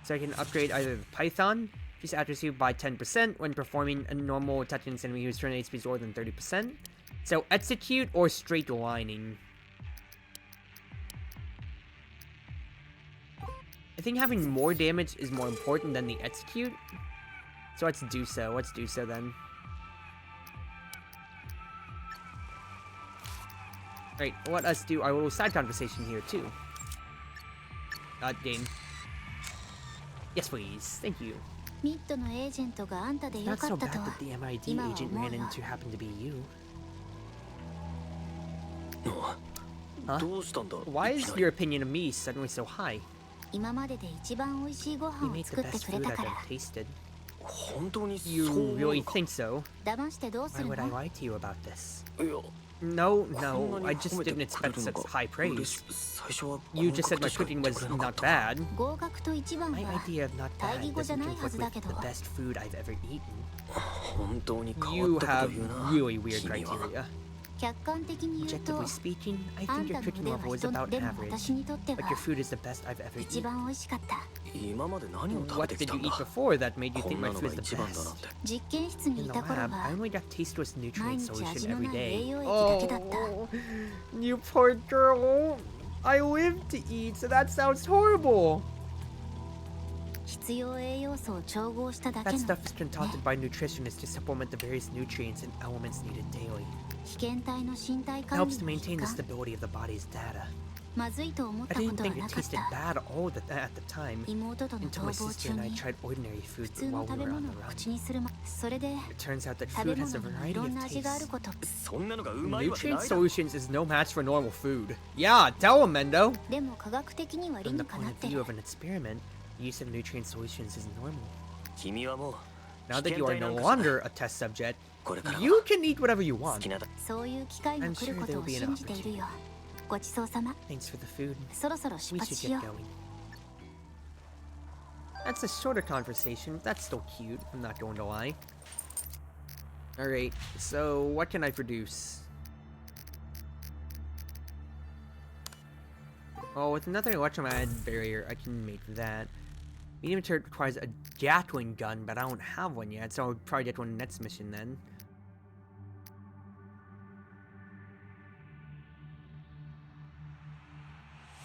So I can upgrade either the Python, increase accuracy by 10% when performing a normal attack against enemy whose turn HP is lower than 30%. So Execute or Straight Lining. I think having more damage is more important than the Execute. So let's do so. Let's do so then. Right, let us do our little side conversation here too. Game. Yes, please. Thank you. Not so bad that the MID agent ran into happened to be you. Huh? Why is your opinion of me suddenly so high? You make the best food I've ever tasted. You really think so? 騙してどうす Why る would I の lie to you about this? No, I just didn't expect such high praise. You just said my cooking was not bad. 合格と一番 My は idea of not 対 bad 義語じゃ doesn't ないはずだ conflict け with ど the best food I've ever eaten. 本当に変 You わったこと have 言うな really weird 君は criteria. 客観的に言うと Objectively speaking, I あん think た your の cooking 腕は level is 人 about でも average, 私にとって but は your food is the best I've ever 一 eaten. 番美味しかった。今まで何を食べ What てき did た you んだ eat before that made you こ think ん my なの food が is the 一番だなっ best? て実験室に In い the た頃 lab, は I only got tasteless 毎 nutrient 日 solution 味の every ない栄 day. 養液だけだった You poor girl. I live to eat, so that sounds horrible. 必要栄養素を調合しただけ That の stuff is concocted by nutritionists to supplement the various nutrients and elements needed daily. 被験体の身体 It 管 helps 理 to の maintain 一 the 環 stability of the body's data. まずいと思っ I たこ didn't とは think な it かっ tasted た bad at the time 妹との until 逃 my 亡 sister 中 and I に tried ordinary 普 food 通の while 食 we べ were on 物 the を run. 口にするそれで It turns out that 食べ food has a 物にもい variety ろ of んな味がある tastes. ことそんなのがうまいわけな Nutrient いだ solutions is no match for normal food. Yeah, tell him, Mendo. でも科学的には理 From the にか point なっ of て view る of an experiment, the use of nutrient solutions is normal. 君はもう Now that you are no 危険体なんかじゃない longer a test subject, これからは you can eat whatever you 好 want. きなだそういう機会が来ることを信じているよごちそうさま Thanks for the food. そろそろ出 We 発 should し get よう going. That's a shorter conversation, but that's still cute, I'm not going to lie. Alright, so what can I produce? Oh, with another electromagnetic barrier, I can make that. Medium turret requires a Gatling gun, but I don't have one yet, so I'll probably get one next mission then.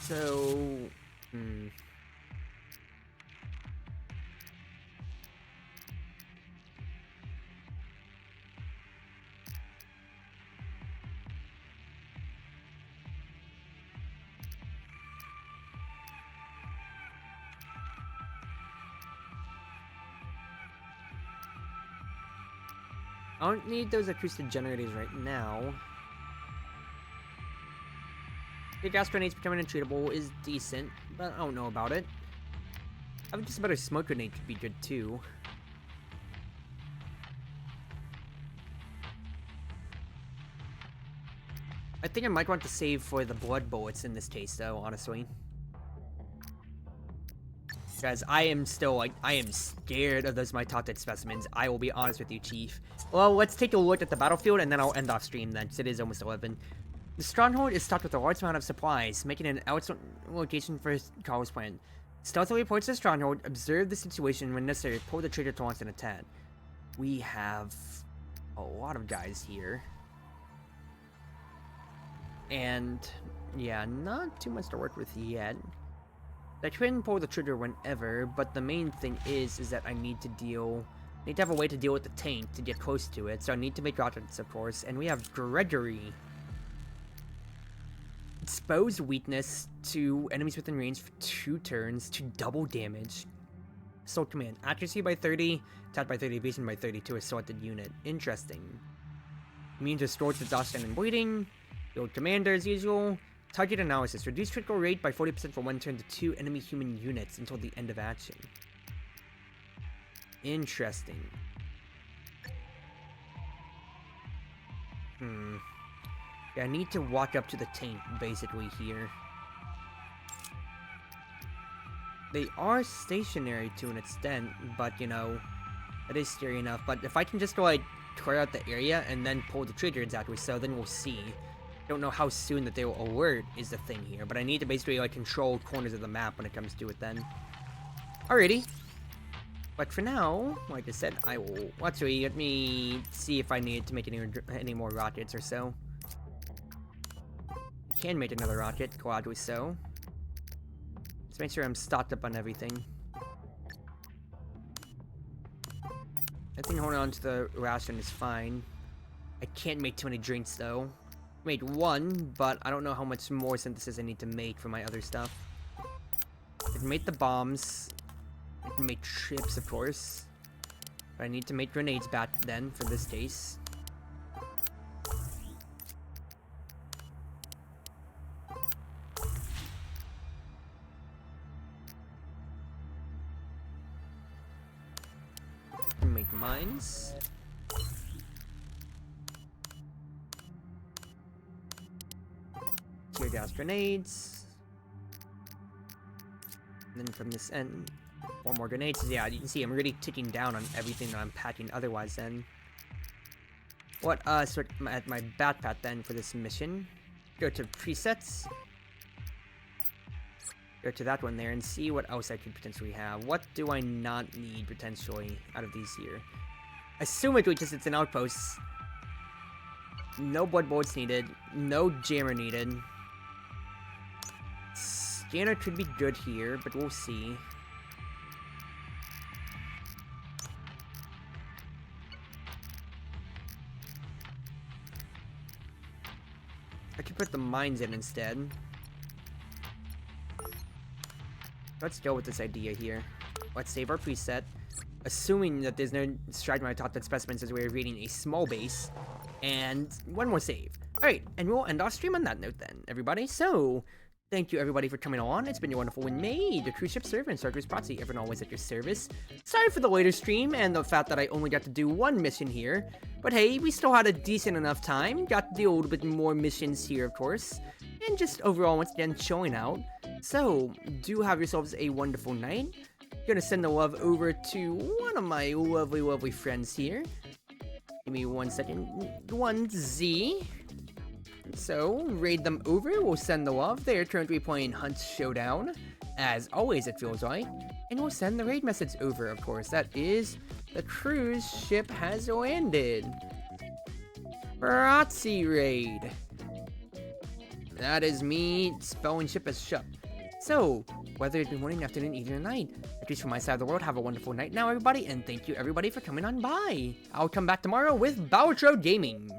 So... I don't need those acoustic generators right now. The gas grenades becoming untreatable is decent, but I don't know about it. I think just about a smoke grenade could be good too. I think I might want to save for the blood bullets in this case though, honestly. Guys, I am still, like, I am scared of those mitotic specimens. I will be honest with you, Chief. Well, let's take a look at the battlefield, and then I'll end off stream then, because it is almost 11. The stronghold is stocked with a large amount of supplies, making it an excellent location for Carl's plan. Stealthily approach the stronghold, observe the situation when necessary, pull the trigger to launch an attack. We have a lot of guys here. And, yeah, not too much to work with yet. I can pull the trigger whenever, but the main thing is that I need to have a way to deal with the tank to get close to it, so I need to make rockets, of course, and we have Gregory. Expose weakness to enemies within range for 2 turns to double damage. Assault command, accuracy by 30, attack by 30, evasion by 30 to a selected unit. Interesting. Immune to storage, exhaustion, and bleeding. Build commander as usual. Target analysis. Reduce critical rate by 40% for 1 turn to 2 enemy human units until the end of action. Interesting. Yeah, I need to walk up to the tank, basically, here. They are stationary to an extent, but, you know, that is scary enough. But if I can just, like, clear out the area and then pull the trigger exactly so, then we'll see. Don't know how soon that they will alert is the thing here, but I need to basically like control corners of the map when it comes to it then. Alrighty. But for now, like I said, I will actually let me see if I need to make any more rockets or so. I can make another rocket, gladly so. Let's make sure I'm stocked up on everything. I think holding on to the ration is fine. I can't make too many drinks though. Made 1, but I don't know how much more synthesis I need to make for my other stuff. I can make the bombs. I can make chips, of course. But I need to make grenades back then, for this case. Make mines. Tear gas grenades. And then from this end, 4 more grenades. Yeah, you can see I'm really ticking down on everything that I'm packing otherwise then. What, sort at my backpack then for this mission. Go to presets. Go to that one there and see what else I could potentially have. What do I not need potentially out of these here? Assumedly just it's an outpost. No blood bullets needed. No jammer needed. Scanner could be good here, but we'll see. I could put the mines in instead. Let's go with this idea here. Let's save our preset. Assuming that there's no stragma top that specimens as we're reading a small base. And one more save. Alright, and we'll end our stream on that note then, everybody. So, thank you everybody for coming on. It's been your Wonderful Wind Mage, the Cruise Ship server, and Chartreuse Proxy, everyone always at your service. Sorry for the later stream and the fact that I only got to do one mission here. But hey, we still had a decent enough time. Got to do a little bit more missions here, of course. And just overall, once again, showing out. So, do have yourselves a wonderful night. Gonna send the love over to one of my lovely, lovely friends here. Give me 1 second. 1Z. So, raid them over. We'll send the love. They're currently playing Hunt Showdown. As always, it feels like. And we'll send the raid message over, of course. That is, the cruise ship has landed. Proxy raid. That is me spelling ship as shup. So, whether it's been morning, afternoon, evening, or night, at least from my side of the world, have a wonderful night now, everybody, and thank you everybody for coming on by. I'll come back tomorrow with Bower Gaming.